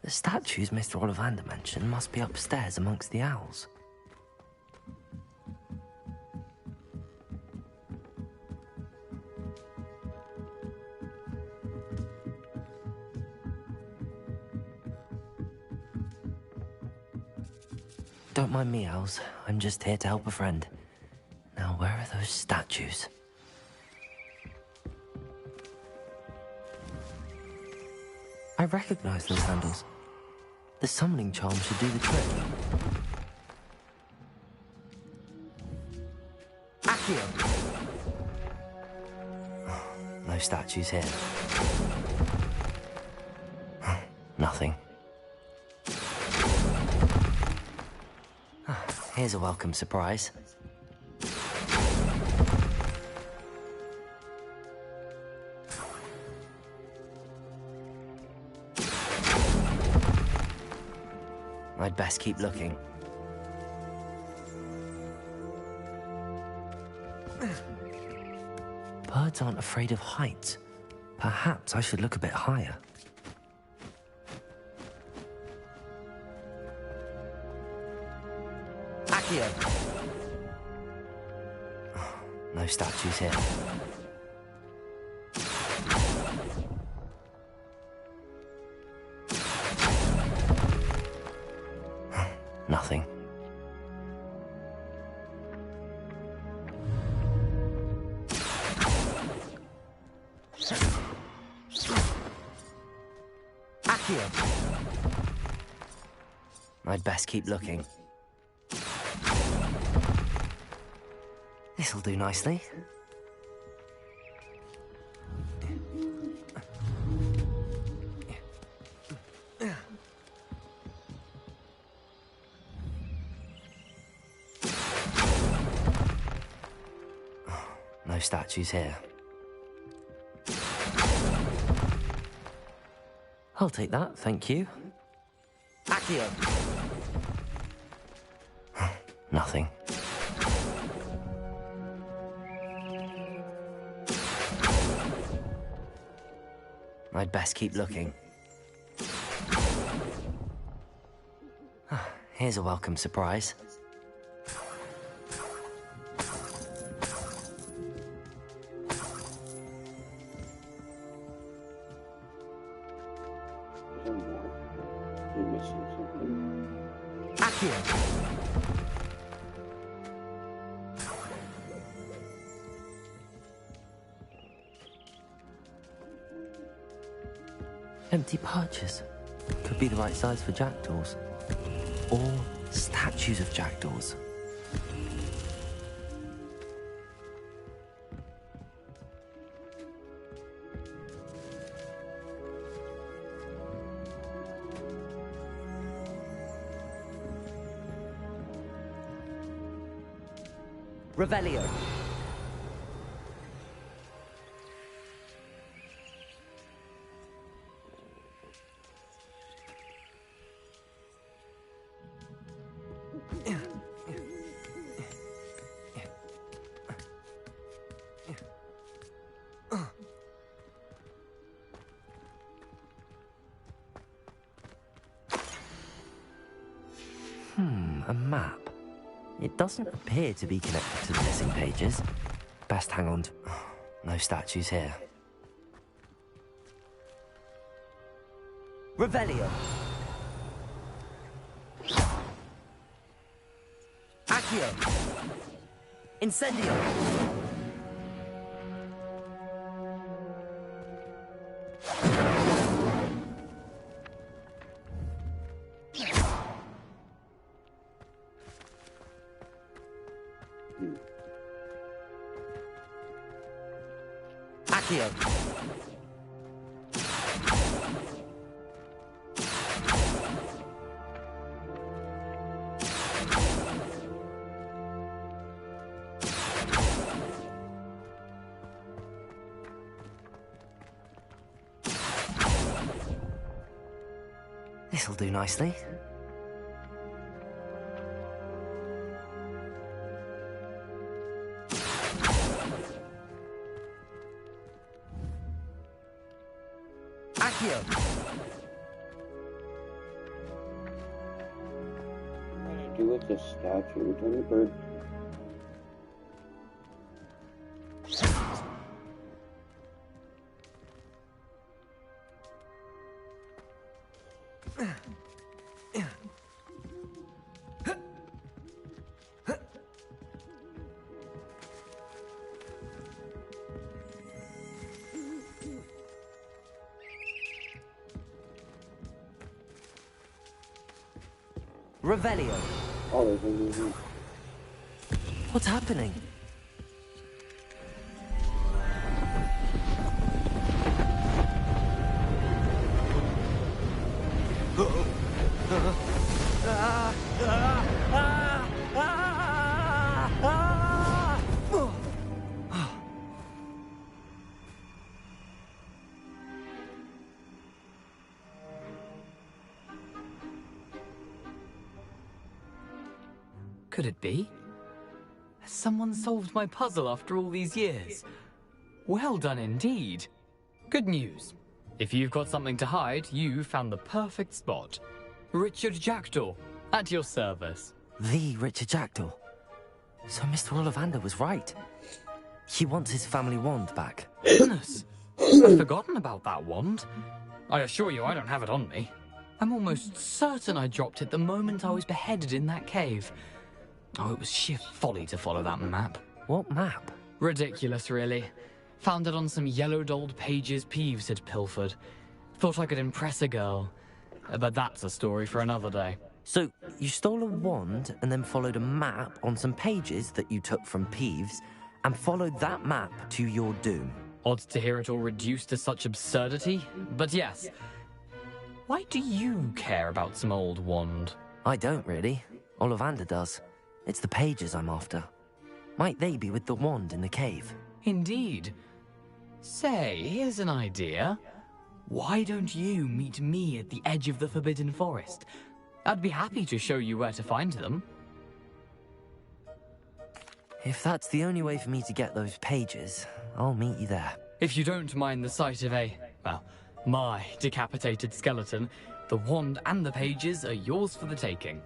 The statues Mr. Ollivander mentioned must be upstairs amongst the owls. Don't mind me, owls. I'm just here to help a friend. Now, where are those statues? I recognize those handles. The summoning charm should do the trick. Accio! No statues here. Nothing. Here's a welcome surprise. I'd best keep looking. Birds aren't afraid of heights. Perhaps I should look a bit higher. Accio! No statues here. Nothing. Accio! I'd best keep looking. This'll do nicely. No statues here. I'll take that, thank you. Accio! Nothing. I'd best keep looking. Here's a welcome surprise. Accio. Empty perches. Could be the right size for jackdaws. Or statues of jackdaws. Revelio. A map. It doesn't appear to be connected to the missing pages. Best hang on to... No statues here. Revelio. Accio. Incendio. Accio. This'll do nicely. Accio. What do I do with this statue? Return the bird. Revelio. Oh, there's one. What's happening? Could it be? Has someone solved my puzzle after all these years? Well done indeed. Good news. If you've got something to hide, you found the perfect spot. Richard Jackdaw, at your service. The Richard Jackdaw. So Mr. Ollivander was right. He wants his family wand back. Goodness, I'd forgotten about that wand. I assure you I don't have it on me. I'm almost certain I dropped it the moment I was beheaded in that cave. Oh, it was sheer folly to follow that map. What map? Ridiculous, really. Found it on some yellowed old pages Peeves had pilfered. Thought I could impress a girl. But that's a story for another day. So, you stole a wand and then followed a map on some pages that you took from Peeves and followed that map to your doom. Odd to hear it all reduced to such absurdity, but yes. Why do you care about some old wand? I don't, really. Ollivander does. It's the pages I'm after. Might they be with the wand in the cave? Indeed. Say, here's an idea. Why don't you meet me at the edge of the Forbidden Forest? I'd be happy to show you where to find them. If that's the only way for me to get those pages, I'll meet you there. If you don't mind the sight of my decapitated skeleton, the wand and the pages are yours for the taking.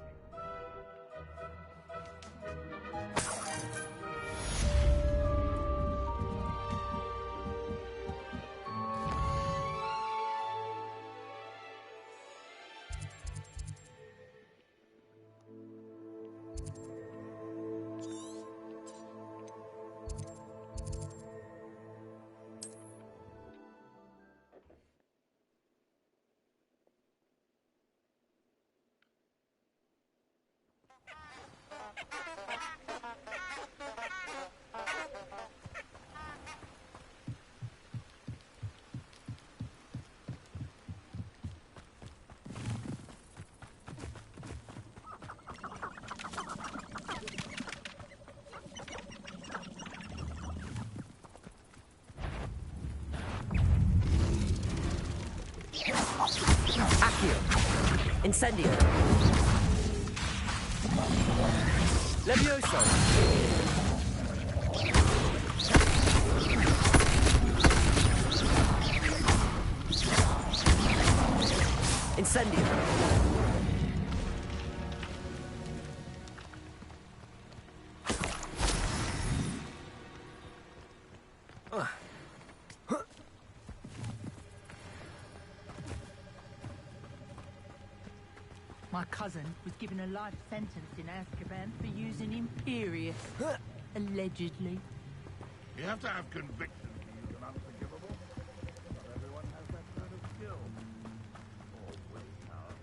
Incendio. Levioso. Incendio. My cousin was given a life sentence in Azkaban for using Imperius. Allegedly. You have to have conviction to use an unforgivable. Not everyone has that kind of skill. Or willpower.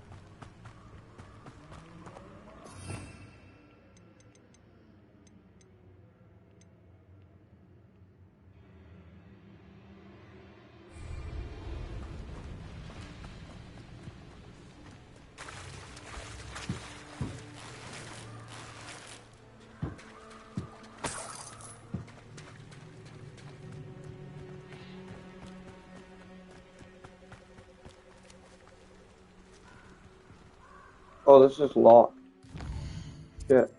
Oh, this is locked. Shit.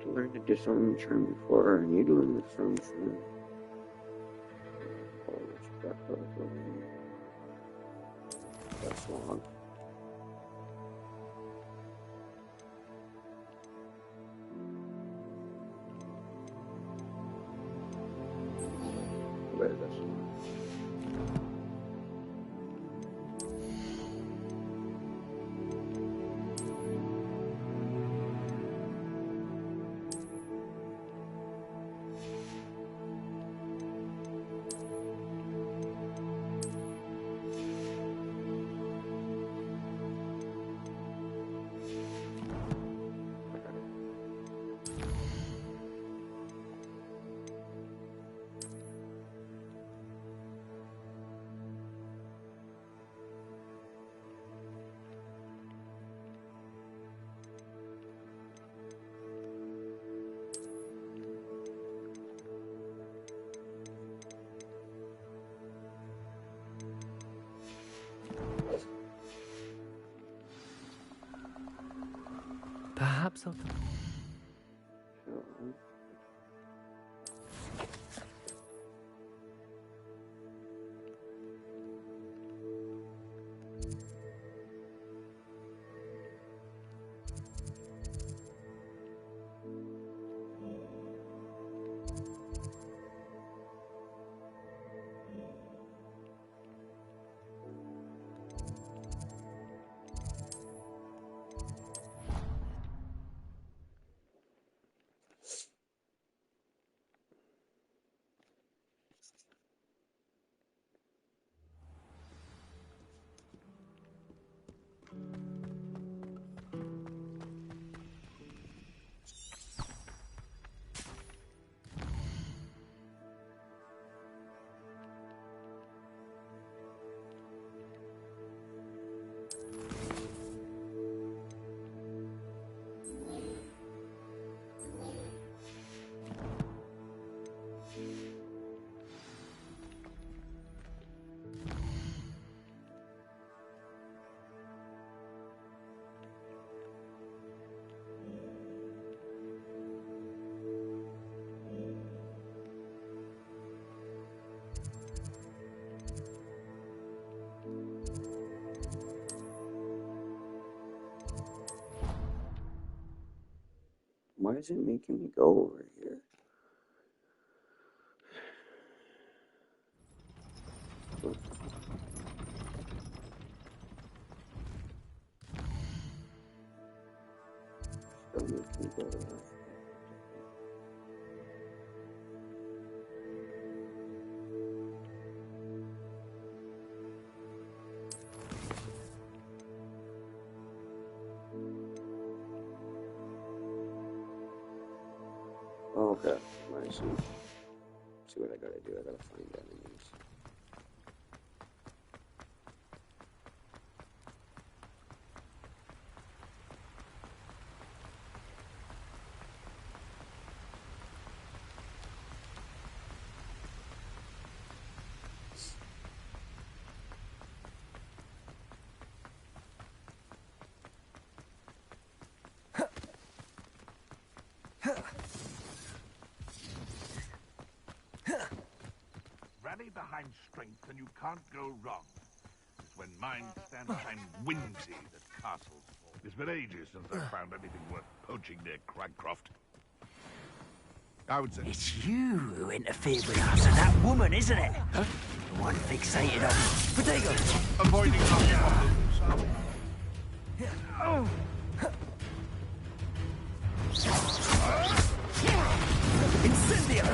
To learn to disarm the charm before, I need to learn the disarm charm. That's long. Wait, that's long. Perhaps I'll... Why is it making me go over here? don't make me go to that. Okay, I see. See what I gotta do. I gotta find enemies. Rally behind strength and you can't go wrong. It's when minds stand behind whimsy that castles fall. It's been ages since I found anything worth poaching near Cragcroft. I would say... It's you who interfered with us and that woman, isn't it? Huh? The one fixated on potato. Avoiding our problems, are we? Oh. Incendio!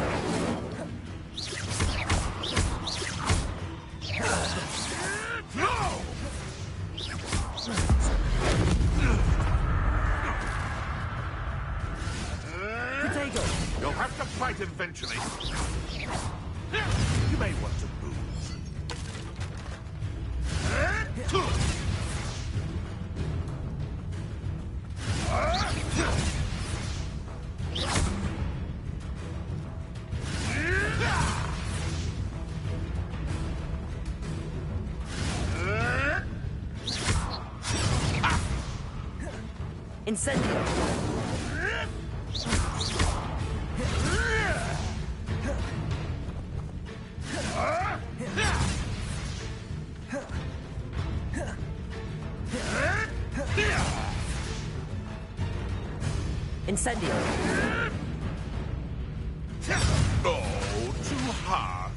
No! Potato! You'll have to fight eventually. You may want to move. Incendio! Incendio! Oh, too harsh.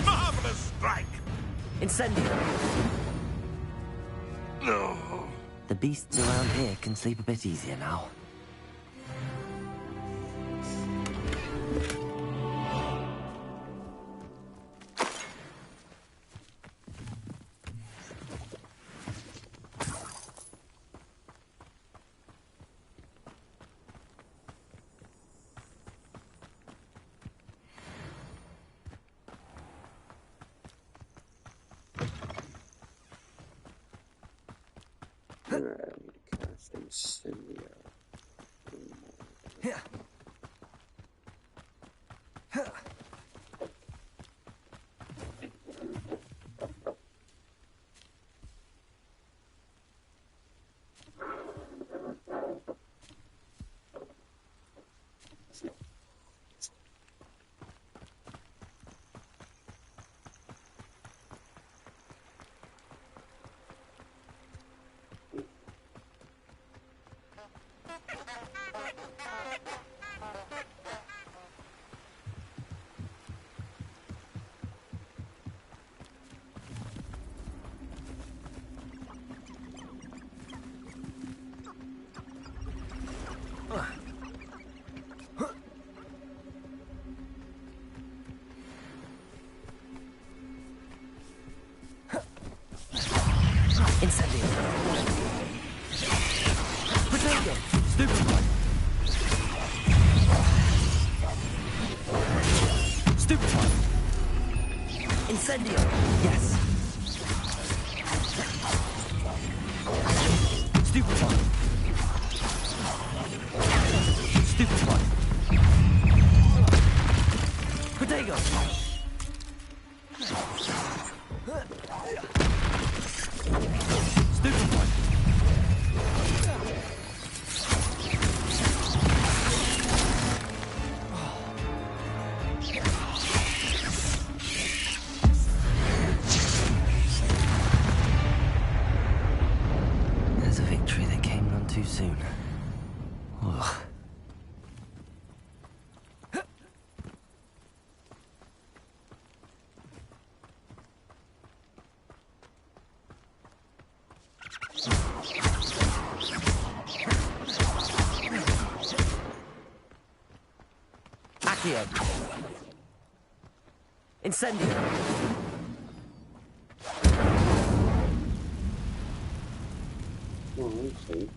Marvelous strike! Incendio! No. The beasts around here can sleep a bit easier now. Alright, I need to cast Incendio. Incendio! Potato! Stupefy! Stupefy! Incendio! Yes! Stupefy! Stupefy! Potato! Stupefy! Ugh. Accio. Incendio. Oh, I see.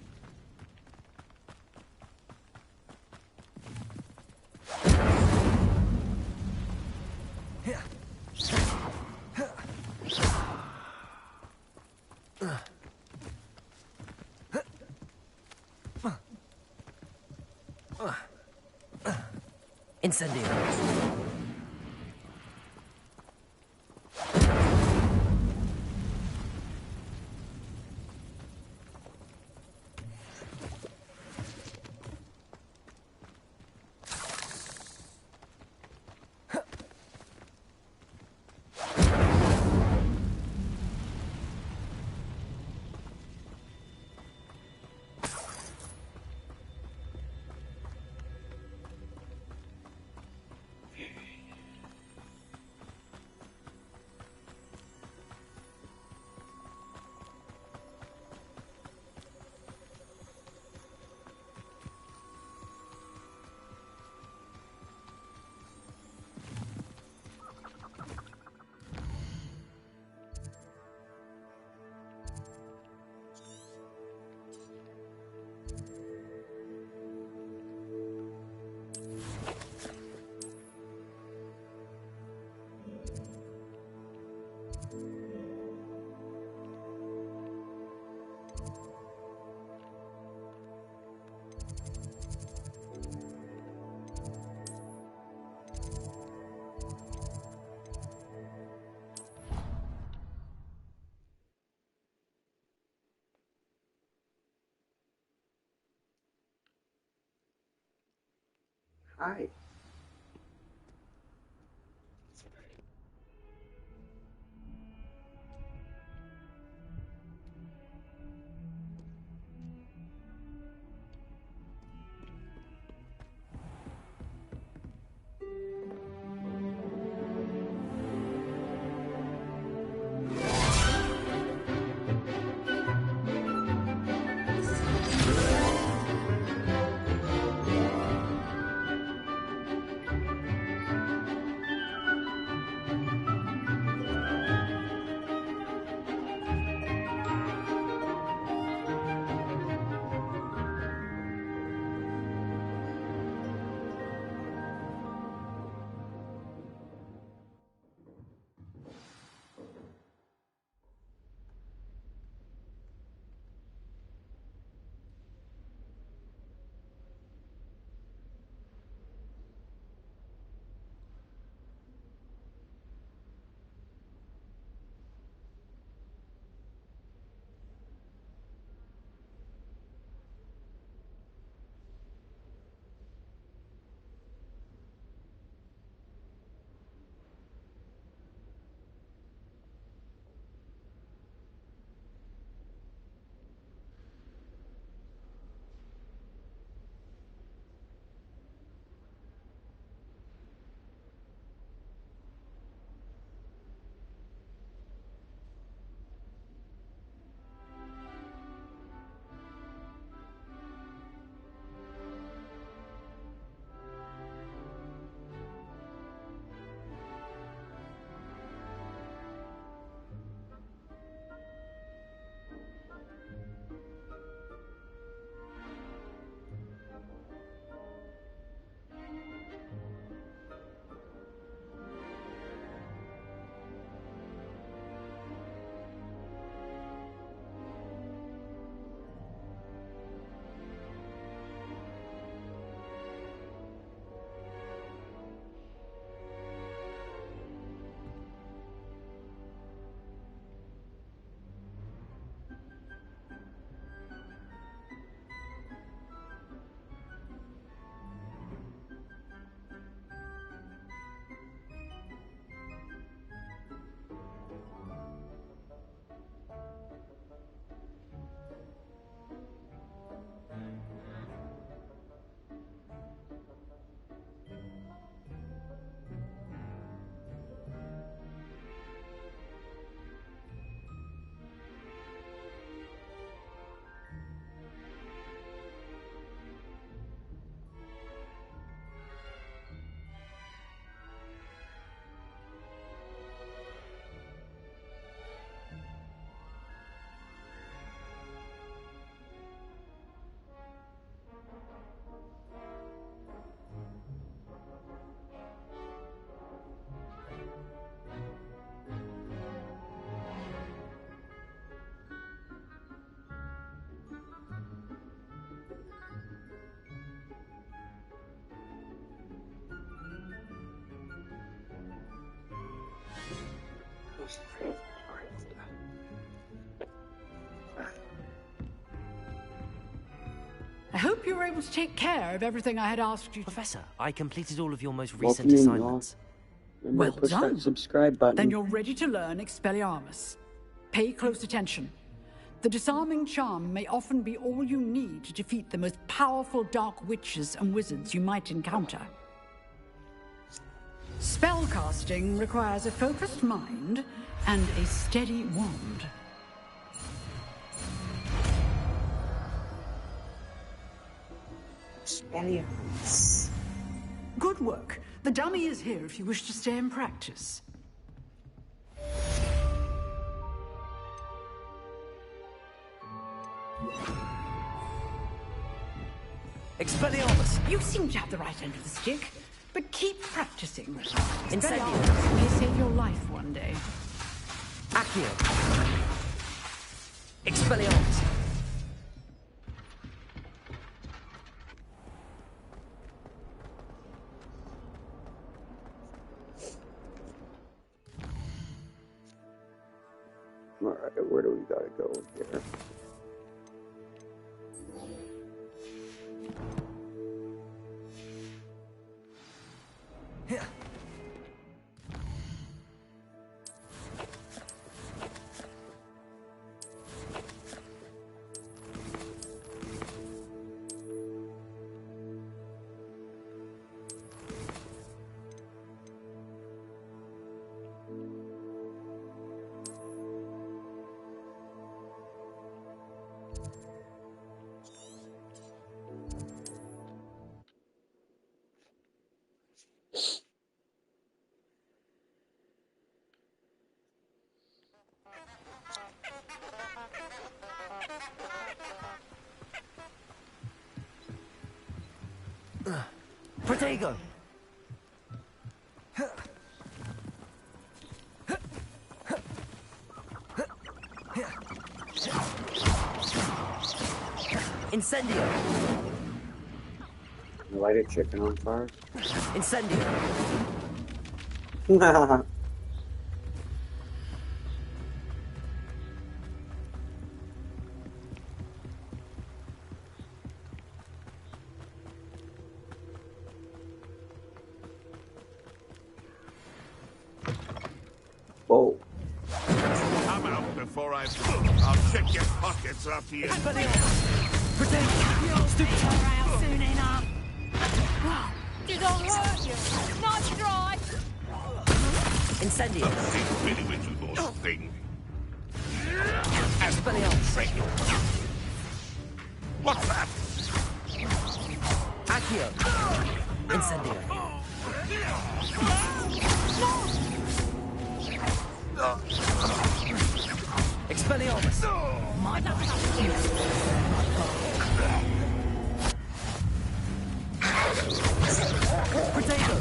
Incendio. Hi. hope you were able to take care of everything I had asked you to. Professor, I completed all of your most recent Welcome, assignments. Remember to push that subscribe button. Then you're ready to learn Expelliarmus. Pay close attention. The disarming charm may often be all you need to defeat the most powerful dark witches and wizards you might encounter. Spellcasting requires a focused mind and a steady wand. Expelliarmus. Good work. The dummy is here if you wish to stay and practice. Expelliarmus! You seem to have the right end of the stick, but keep practicing. Incendio. Expelliarmus may save your life one day. Accio. Expelliarmus. Alright, where do we gotta go here? Protego! Incendio! Light a chicken on fire? Incendio! Whoa. Come out before I'll check your pockets after you. Stupid! Around soon enough. Did I hurt you? Nice try. Incendio! Little thing. Expelliarmus! What's that? Accio! Incendio! Expelliarmus! Protego!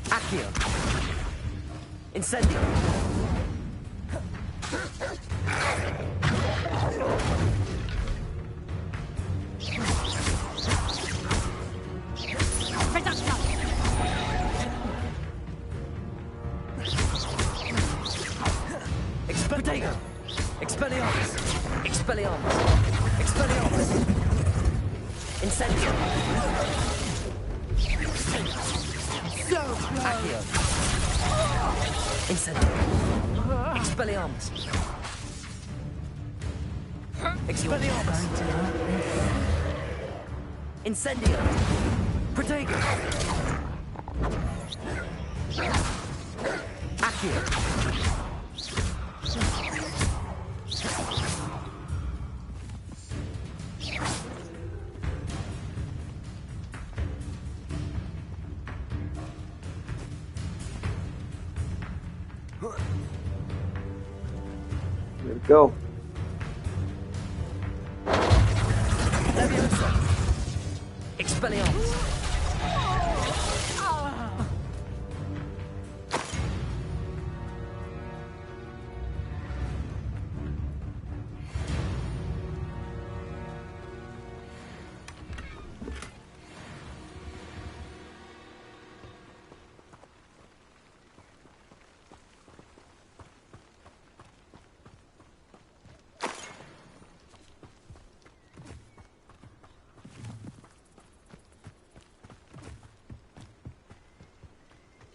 Accio! Incendio! Protego! Expelliarmus! Expelliarmus! Expelliarmus! Incendio! So close! Accio! Incendio! Expelliarmus! Expelliarmus! Incendio! Protego! Accio! Here we go. Leviosa! Expelliarmus!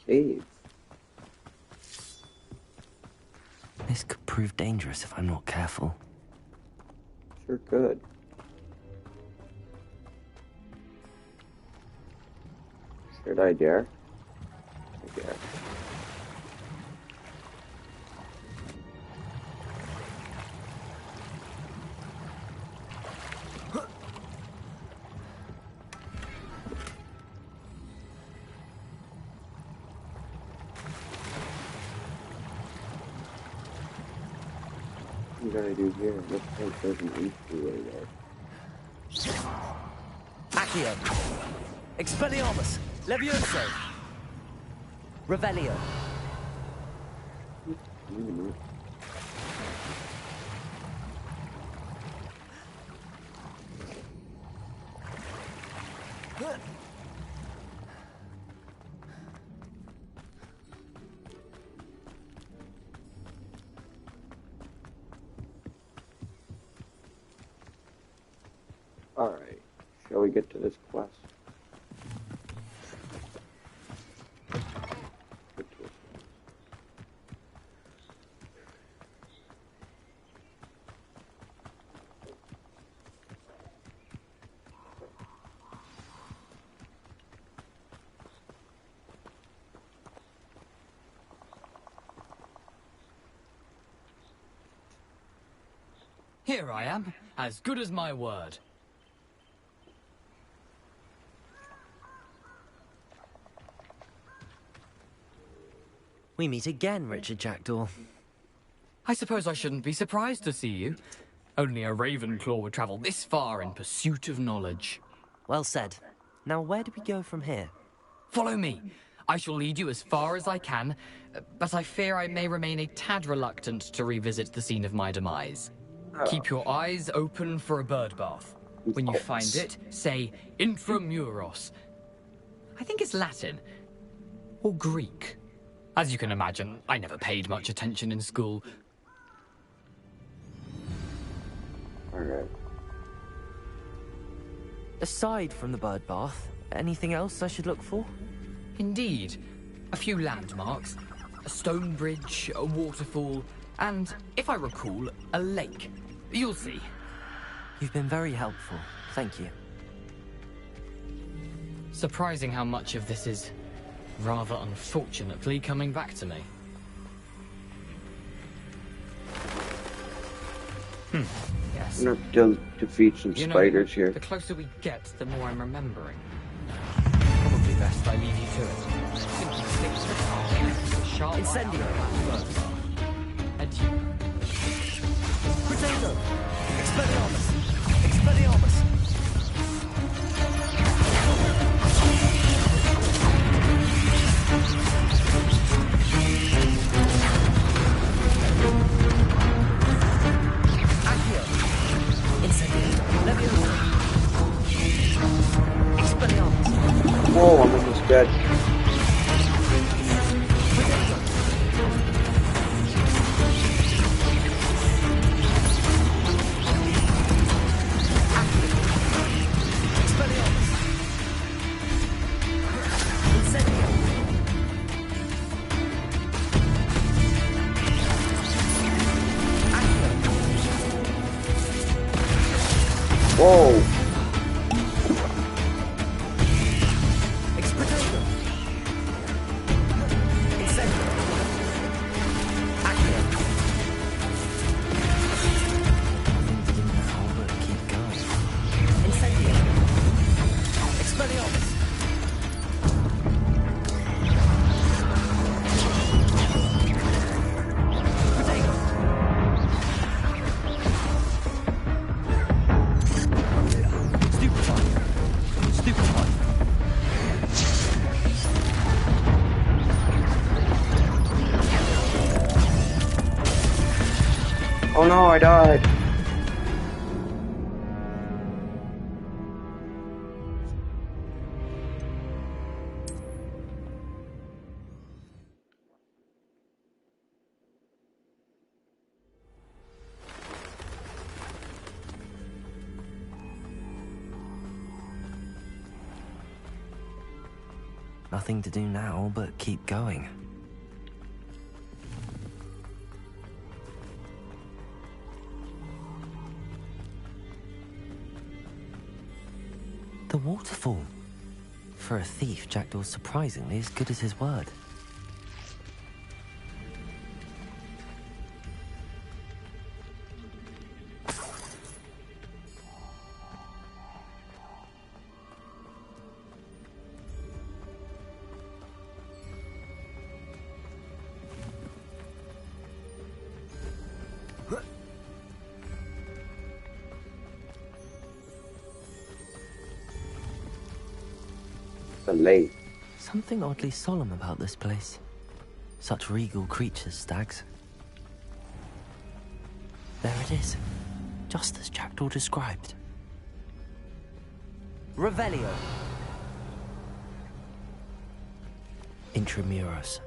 save. This could prove dangerous if I'm not careful. Sure could. Should I dare? I dare. What do I do here? Looks like there's an entryway there. Accio! Expelliarmus! Levioso! Revelio! Alright, shall we get to this quest? Here I am, as good as my word. We meet again, Richard Jackdaw. I suppose I shouldn't be surprised to see you. Only a Ravenclaw would travel this far in pursuit of knowledge. Well said. Now where do we go from here? Follow me. I shall lead you as far as I can, but I fear I may remain a tad reluctant to revisit the scene of my demise. Keep your eyes open for a bird bath. When you find it, say intramuros. I think it's Latin. Or Greek. As you can imagine, I never paid much attention in school. Alright. Aside from the bird bath, anything else I should look for? Indeed. A few landmarks. A stone bridge, a waterfall, and, if I recall, a lake. You'll see. You've been very helpful. Thank you. Surprising how much of this is, rather unfortunately, coming back to me. Yes. I'm gonna defeat some spiders here. The closer we get, the more I'm remembering. Probably best I leave you to it. Simply stick to the task. Sharp Incendio! Adieu. Potato! Expelliarmus! Expelliarmus! Accio! Incendio! Levioso! Expelliarmus! Whoa, I'm almost dead. Whoa! Expedito! Incendio! Accio! Now, but keep going. Incendio! Expelliarmus! Potato! Stupefy! Stupefy! Oh no, I died. Nothing to do now but keep going. The waterfall. For a thief, Jackdaw's surprisingly as good as his word. Late. Something oddly solemn about this place. Such regal creatures, stags. There it is, just as Jackdaw described. Revelio. Intramuros.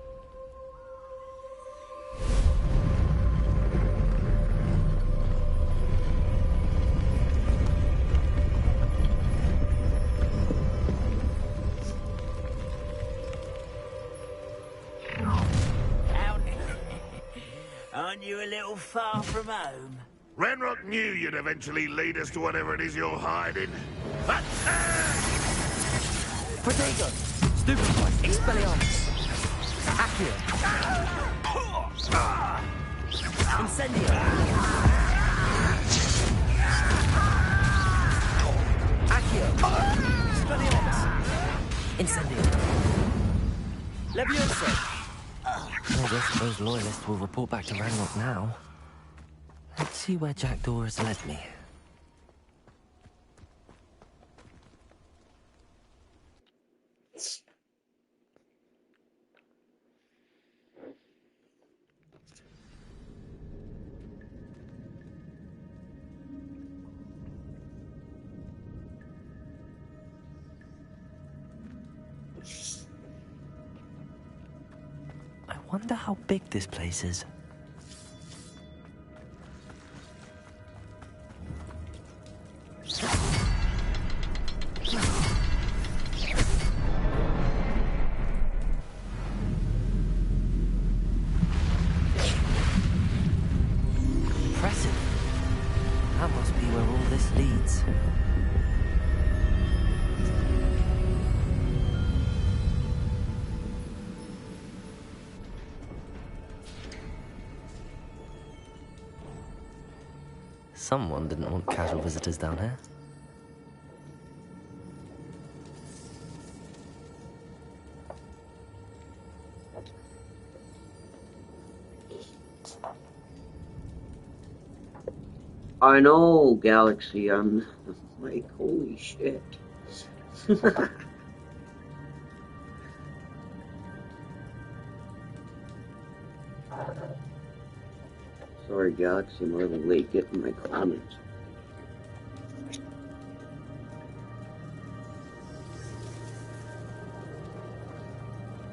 Aren't you a little far from home? Renrock knew you'd eventually lead us to whatever it is you're hiding. Protego! Stupefy! Expelliarmus! Accio! Incendio! Accio! Expelliarmus! Incendio! Levioso! I guess those loyalists will report back to Ranrock now. Let's see where Jackdaw has led me. I wonder how big this place is. Impressive. That must be where all this leads. Someone didn't want casual visitors down here. I know, Galaxy. I'm like, holy shit. Sorry, Galaxy, I'm a little late getting my comments.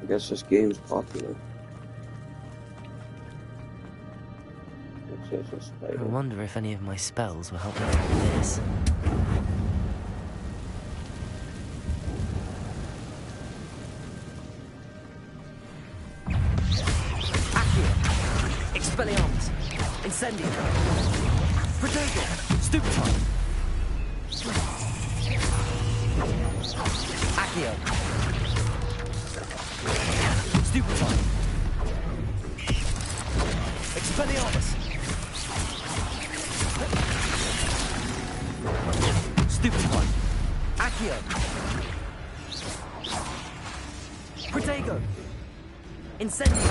I guess this game's popular. I wonder if any of my spells will help me through this. Accio! Expelliarmus! Incendio! Protego! Stupefy! Accio! Stupefy! Expelliarmus! Stupefy! Accio! Protego! Incendio!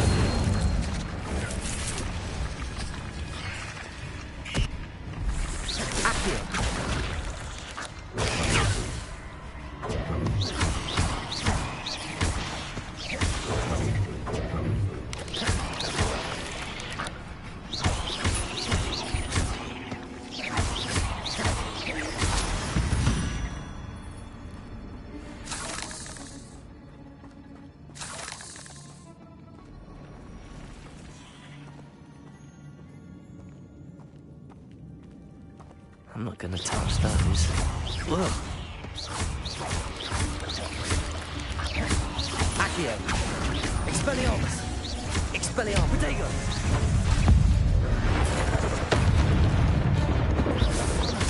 Accio! I'm not gonna touch those. Ugh. Accio. Expelliarmus. Expelliarmus. Protego.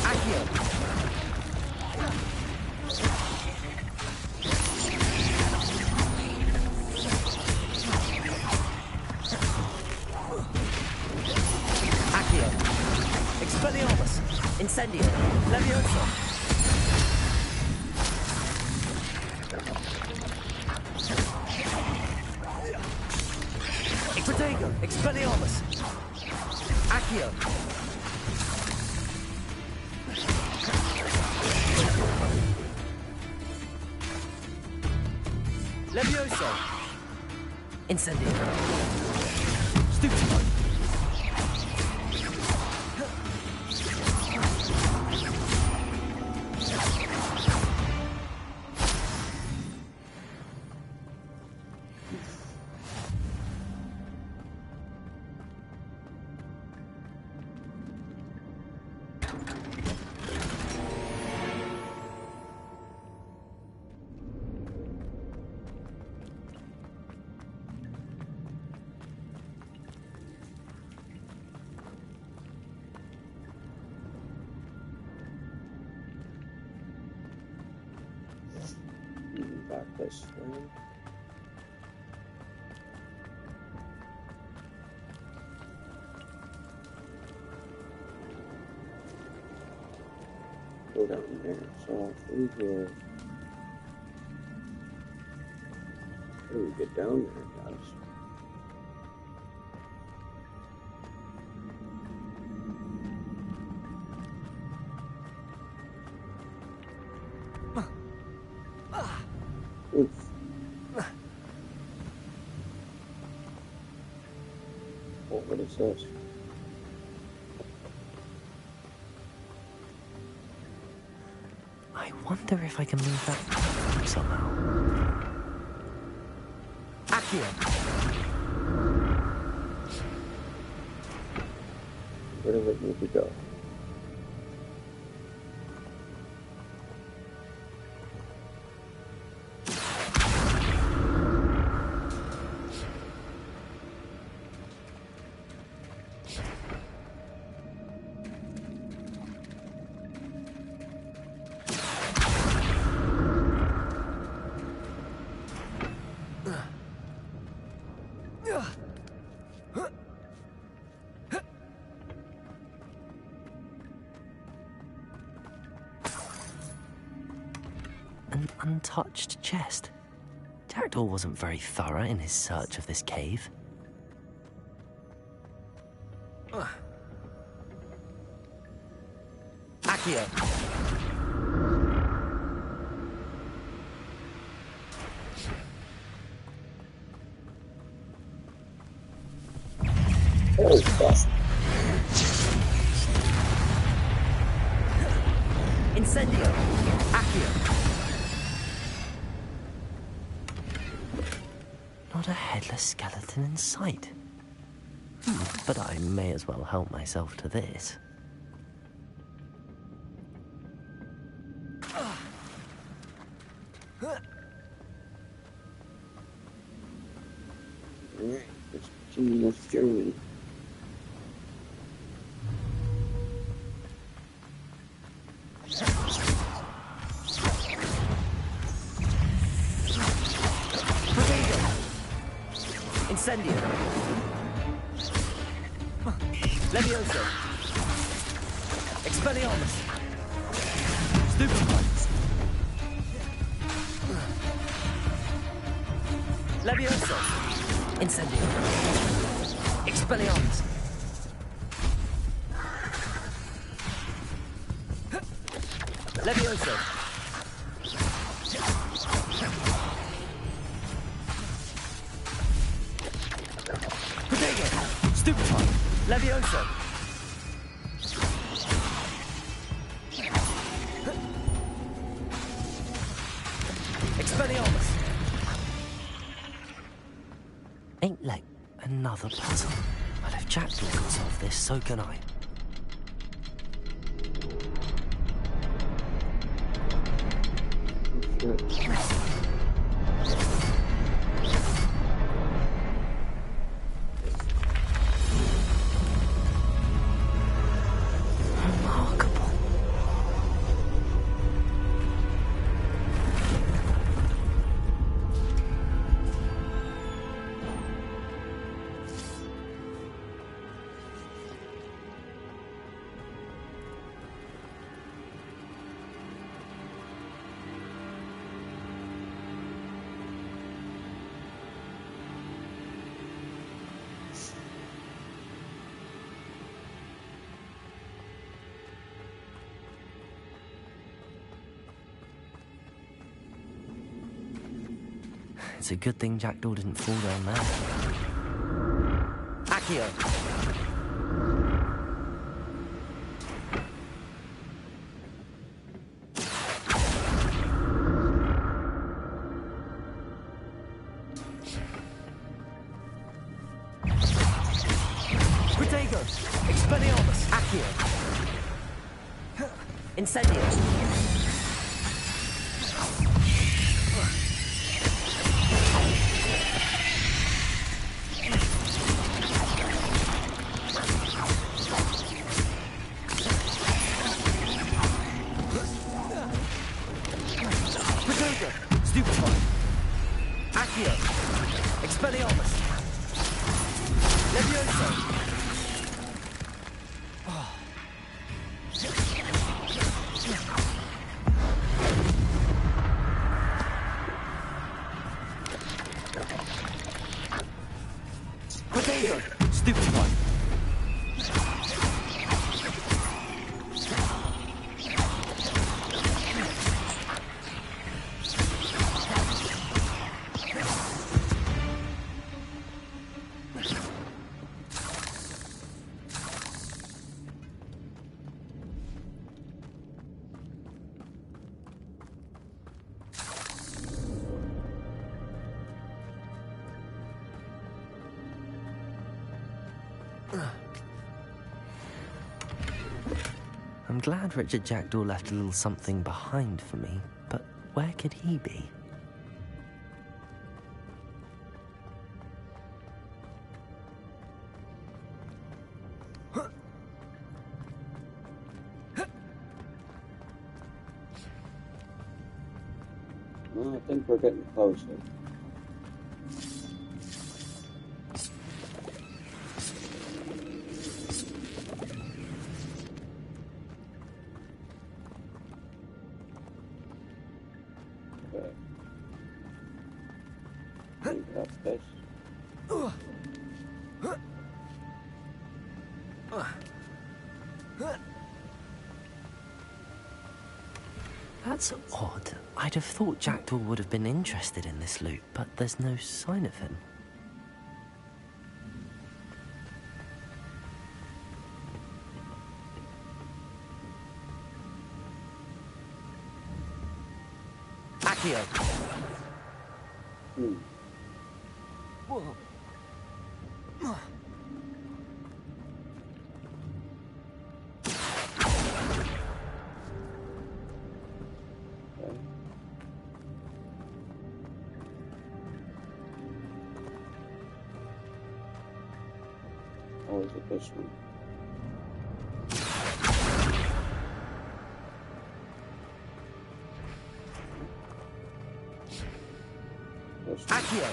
Accio. Accio. Expelliarmus. Incendio. Levioso. Protego. Expelliarmus. Accio. Levioso. Incendio. Stupefy. Back this way. Go down there. So through here. How do we get down there, guys? Oof. Oh, what is this? I wonder if I can move that somehow. Accio. Where does it need to go? An untouched chest. Jackdaw wasn't very thorough in his search of this cave. Accio. Oh, fuck. Incendio. Accio. Not a headless skeleton in sight. But I may as well help myself to this. Alright, let's continue this journey. Incendio. Levioso. Expelliarmus. Stupefy. Levioso. Incendio. Expelliarmus. Levioso. Stupefy. Levioso. Expelliarmus. Ain't like another puzzle. But if Jackdaw can solve this, so can I. It's a good thing Jackdaw didn't fall down there. Accio! Protego! Expelliarmus! Accio! Incendio! Protego! Stupefy! Accio! Expelliarmus! Levioso! Protego! Stupefy! I'm glad Richard Jackdaw left a little something behind for me, but where could he be? Well, I think we're getting closer. Okay. I think that's this. That's odd. I'd have thought Jackdaw would have been interested in this loot, but there's no sign of him. Accio! Or is it this one? Accio!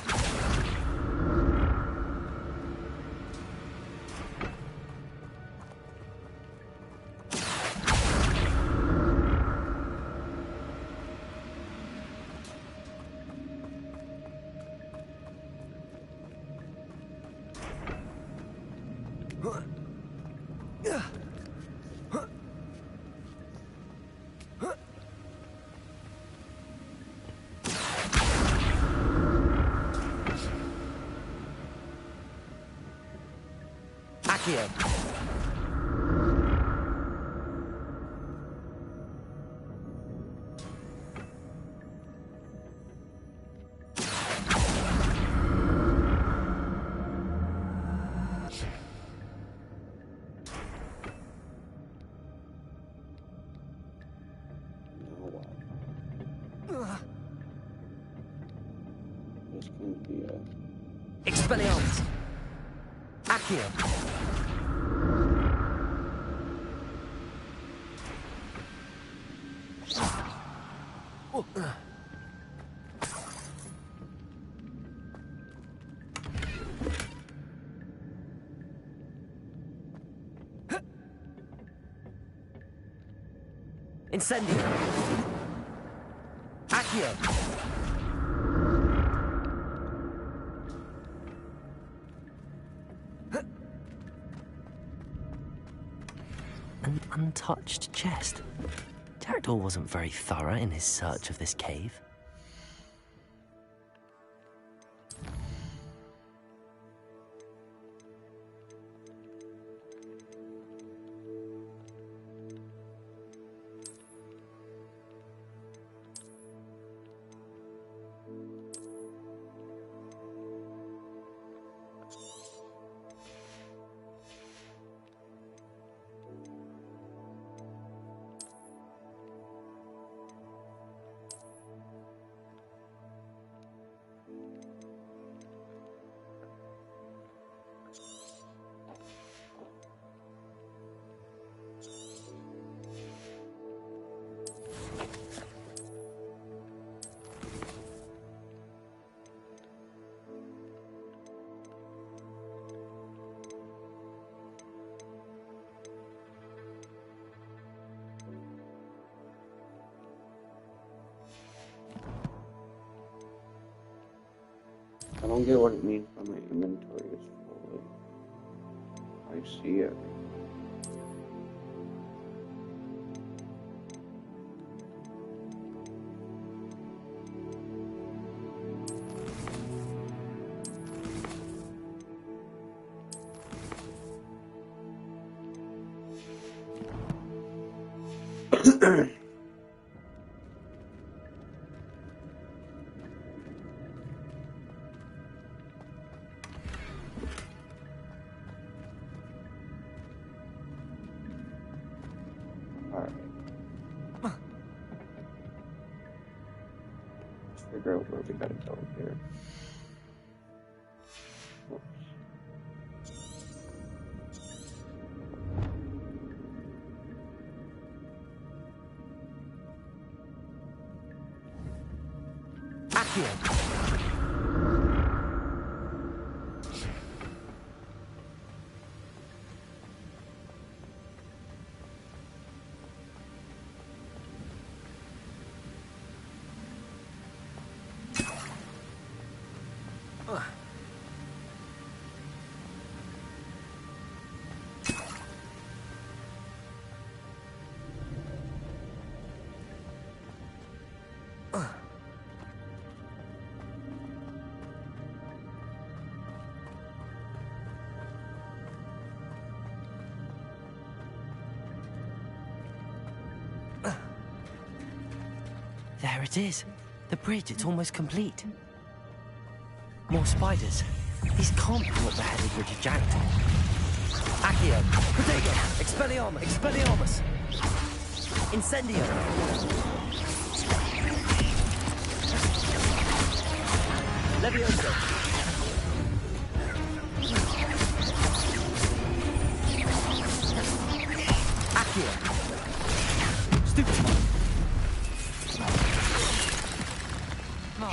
Accio! This can be a... Expelliarmus! Accio! Incendio! Accio! An untouched chest. Jackdaw wasn't very thorough in his search of this cave. don't get what it means by my inventory is full. I see it. Figure out where we gotta go here. There it is. The bridge, it's almost complete. More spiders. These can't be what the headed bridge is jacked. Accio, Protego, Expelliarmus, Expelliarmus. Incendio. Levioso. Accio. Stupefy.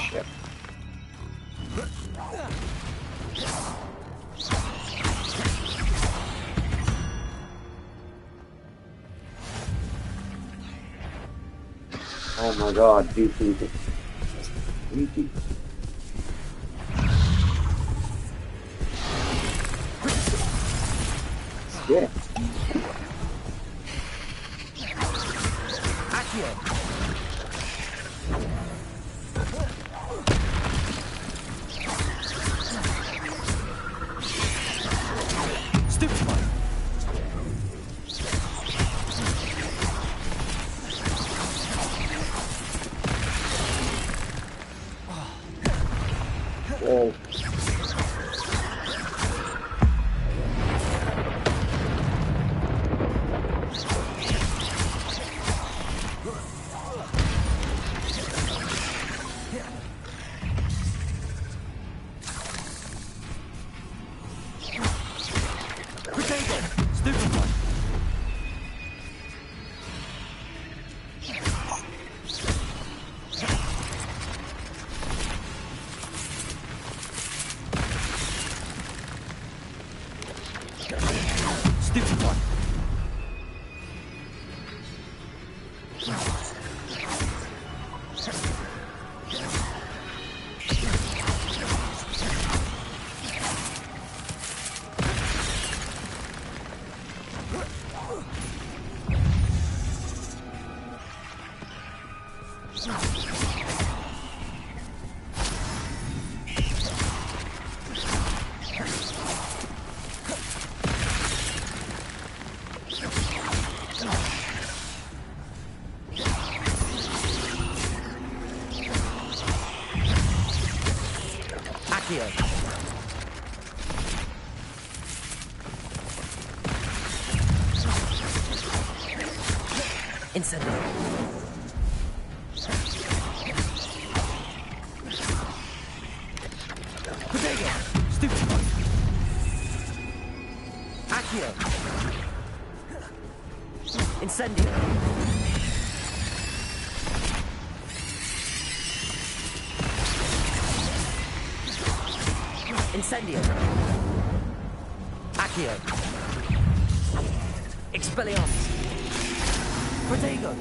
Shit. Oh my god, DP. DP. Shit. Accio. Oh. Incendio. Protego. Stupefy. Accio. Incendio. Incendio. Accio. Expelliarmus. Protego.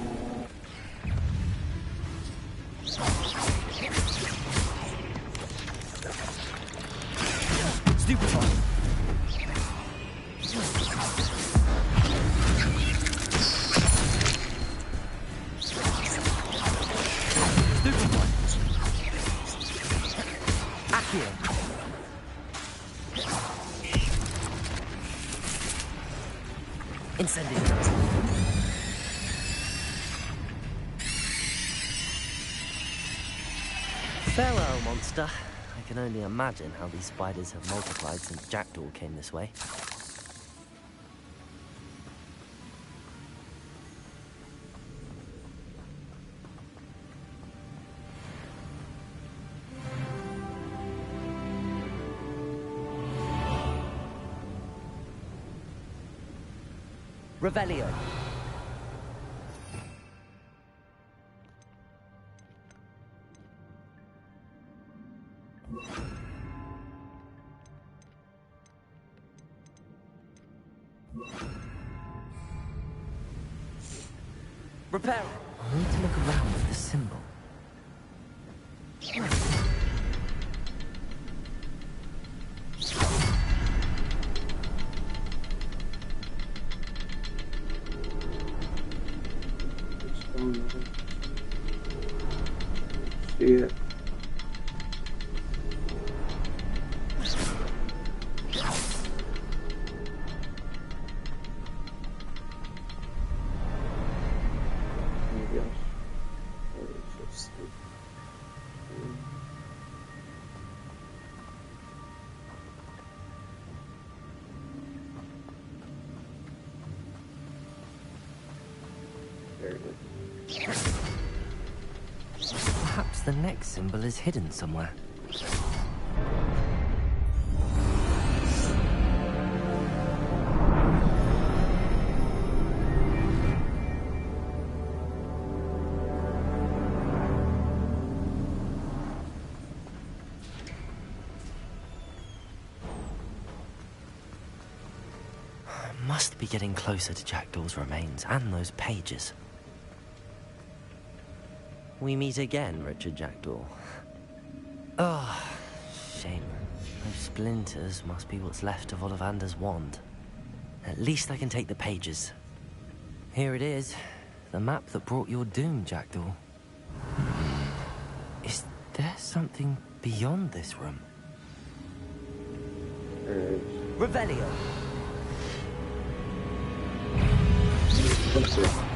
Accio. Incendio. Farewell, monster. I can only imagine how these spiders have multiplied since Jackdaw came this way. Revelio. Repair. I need to look around at the symbol. See it. Perhaps the next symbol is hidden somewhere. Must be getting closer to Jackdaw's remains and those pages. We meet again, Richard Jackdaw. Oh, shame. Those splinters must be what's left of Ollivander's wand. At least I can take the pages. Here it is, the map that brought your doom, Jackdaw. Is there something beyond this room? Revelio.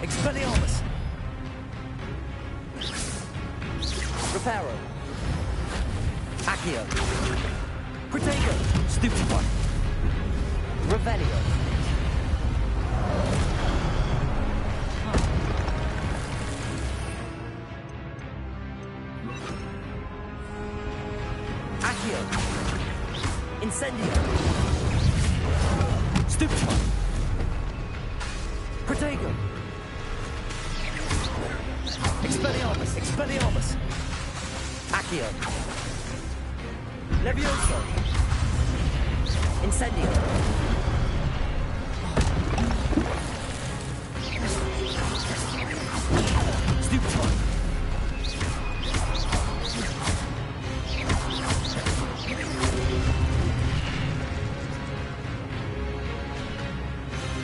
Expelliarmus. Reparo. Accio. Protego. Stupefy. Revelio. Accio. Incendio. Stupefy. Protego. Expelliarmus. Expelliarmus. Accio. Levioso. Incendio. Stupefy.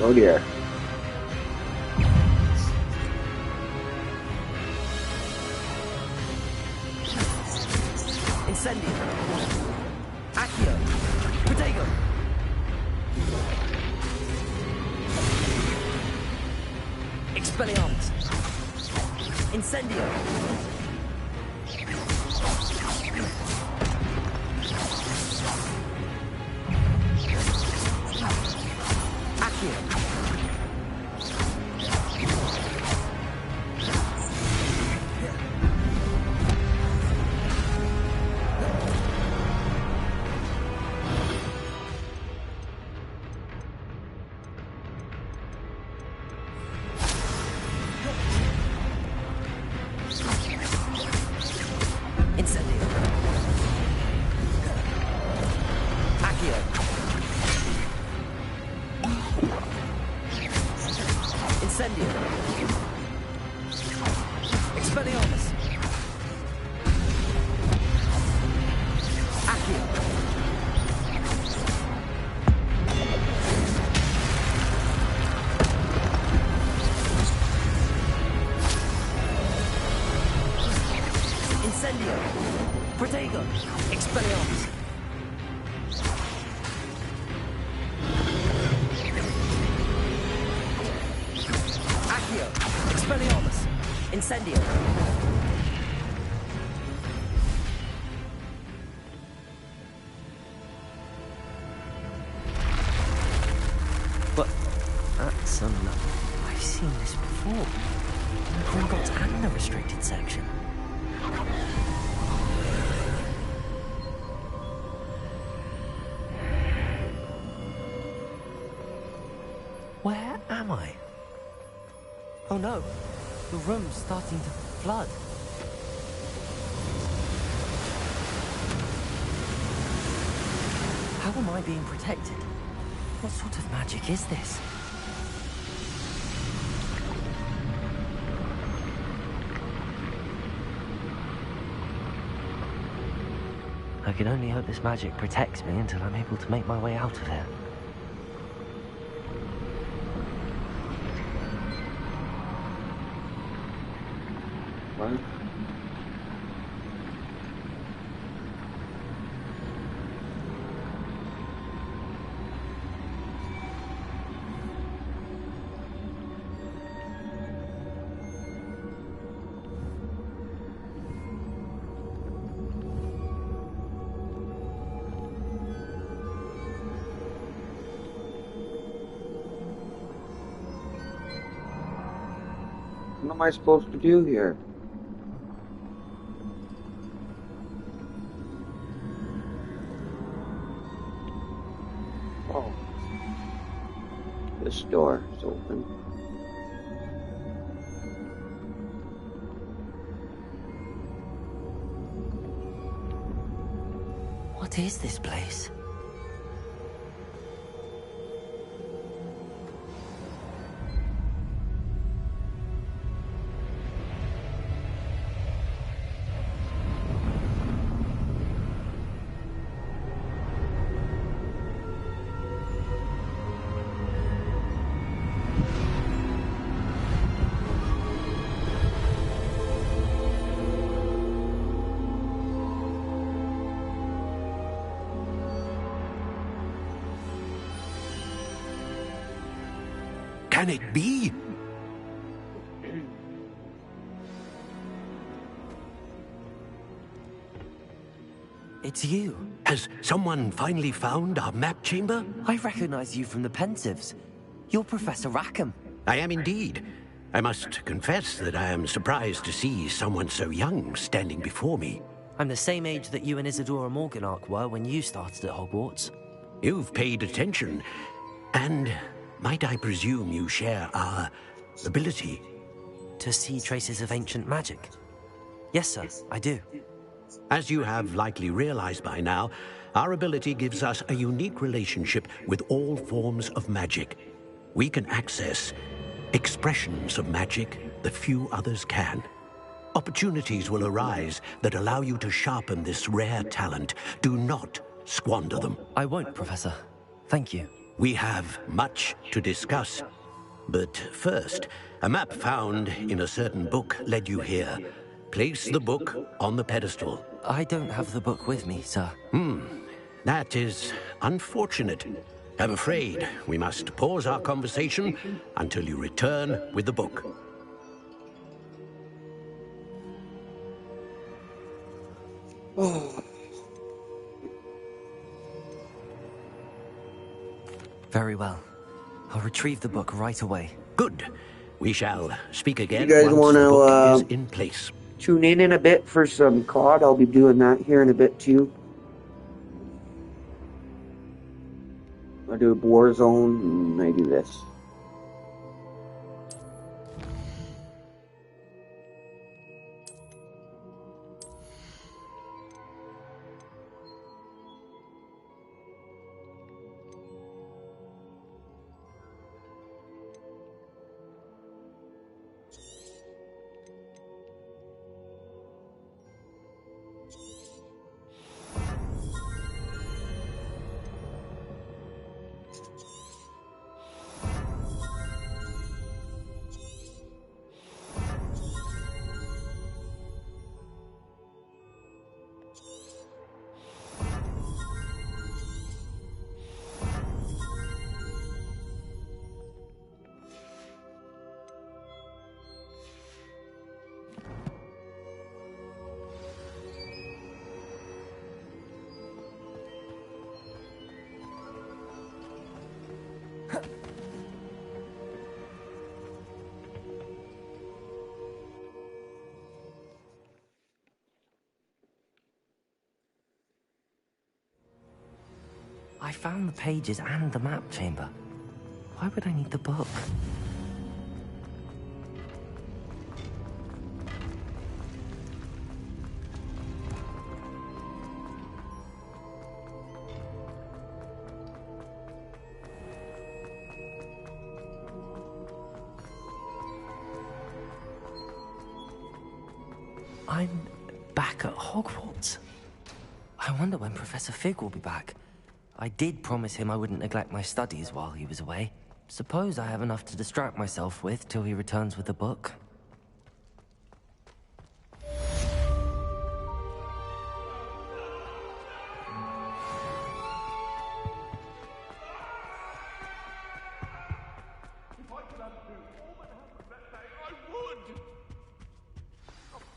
Oh dear. Incendio. Accio. Protego. Expelliarmus. Incendio. Accio. Incendio. Accio. Incendio. Expelliarmus. Accio. Incendio. Protego! Expelliarmus! Accio! Expelliarmus! Incendio! But that's I've seen this before. The Gringotts and the restricted section. Where am I? Oh no, the room's starting to flood. How am I being protected? What sort of magic is this? I can only hope this magic protects me until I'm able to make my way out of here. What? What am I supposed to do here? Oh. This door is open. What is this place? Can it be? It's you. Has someone finally found our map chamber? I recognize you from the Pensives. You're Professor Rackham. I am indeed. I must confess that I am surprised to see someone so young standing before me. I'm the same age that you and Isadora Morganach were when you started at Hogwarts. You've paid attention, and might I presume you share our ability? To see traces of ancient magic? Yes, sir, I do. As you have likely realized by now, our ability gives us a unique relationship with all forms of magic. We can access expressions of magic that few others can. Opportunities will arise that allow you to sharpen this rare talent. Do not squander them. I won't, Professor. Thank you. We have much to discuss. But first, a map found in a certain book led you here. Place the book on the pedestal. I don't have the book with me, sir. That is unfortunate. I'm afraid we must pause our conversation until you return with the book. Very well. I'll retrieve the book right away. Good. We shall speak again You guys once the book want is in place. Tune in a bit for some COD. I'll be doing that here in a bit too. I do Warzone and I do this. I found the pages and the map chamber. Why would I need the book? I'm back at Hogwarts. I wonder when Professor Fig will be back. I did promise him I wouldn't neglect my studies while he was away. Suppose I have enough to distract myself with till he returns with the book.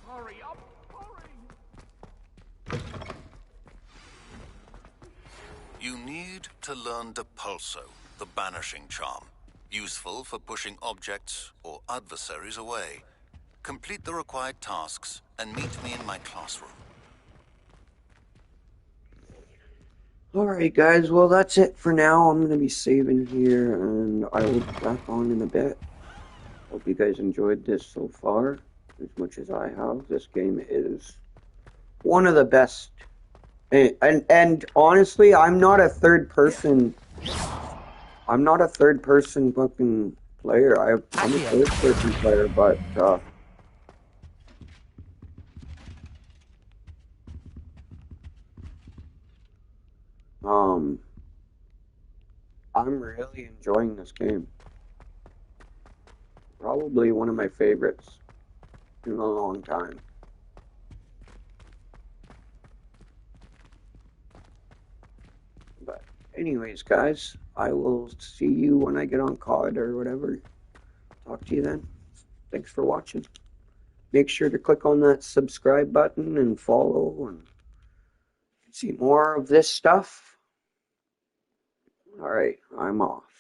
Hurry up! You need to learn Depulso, the banishing charm. Useful for pushing objects or adversaries away. Complete the required tasks and meet me in my classroom. Alright guys, well that's it for now. I'm going to be saving here and I will be back on in a bit. Hope you guys enjoyed this so far as much as I have. This game is one of the best. And honestly, I'm not a third person fucking player. I'm a third person player, but I'm really enjoying this game. Probably one of my favorites in a long time. But anyways, guys, I will see you when I get on COD or whatever. Talk to you then. Thanks for watching. Make sure to click on that subscribe button and follow and see more of this stuff. Alright, I'm off.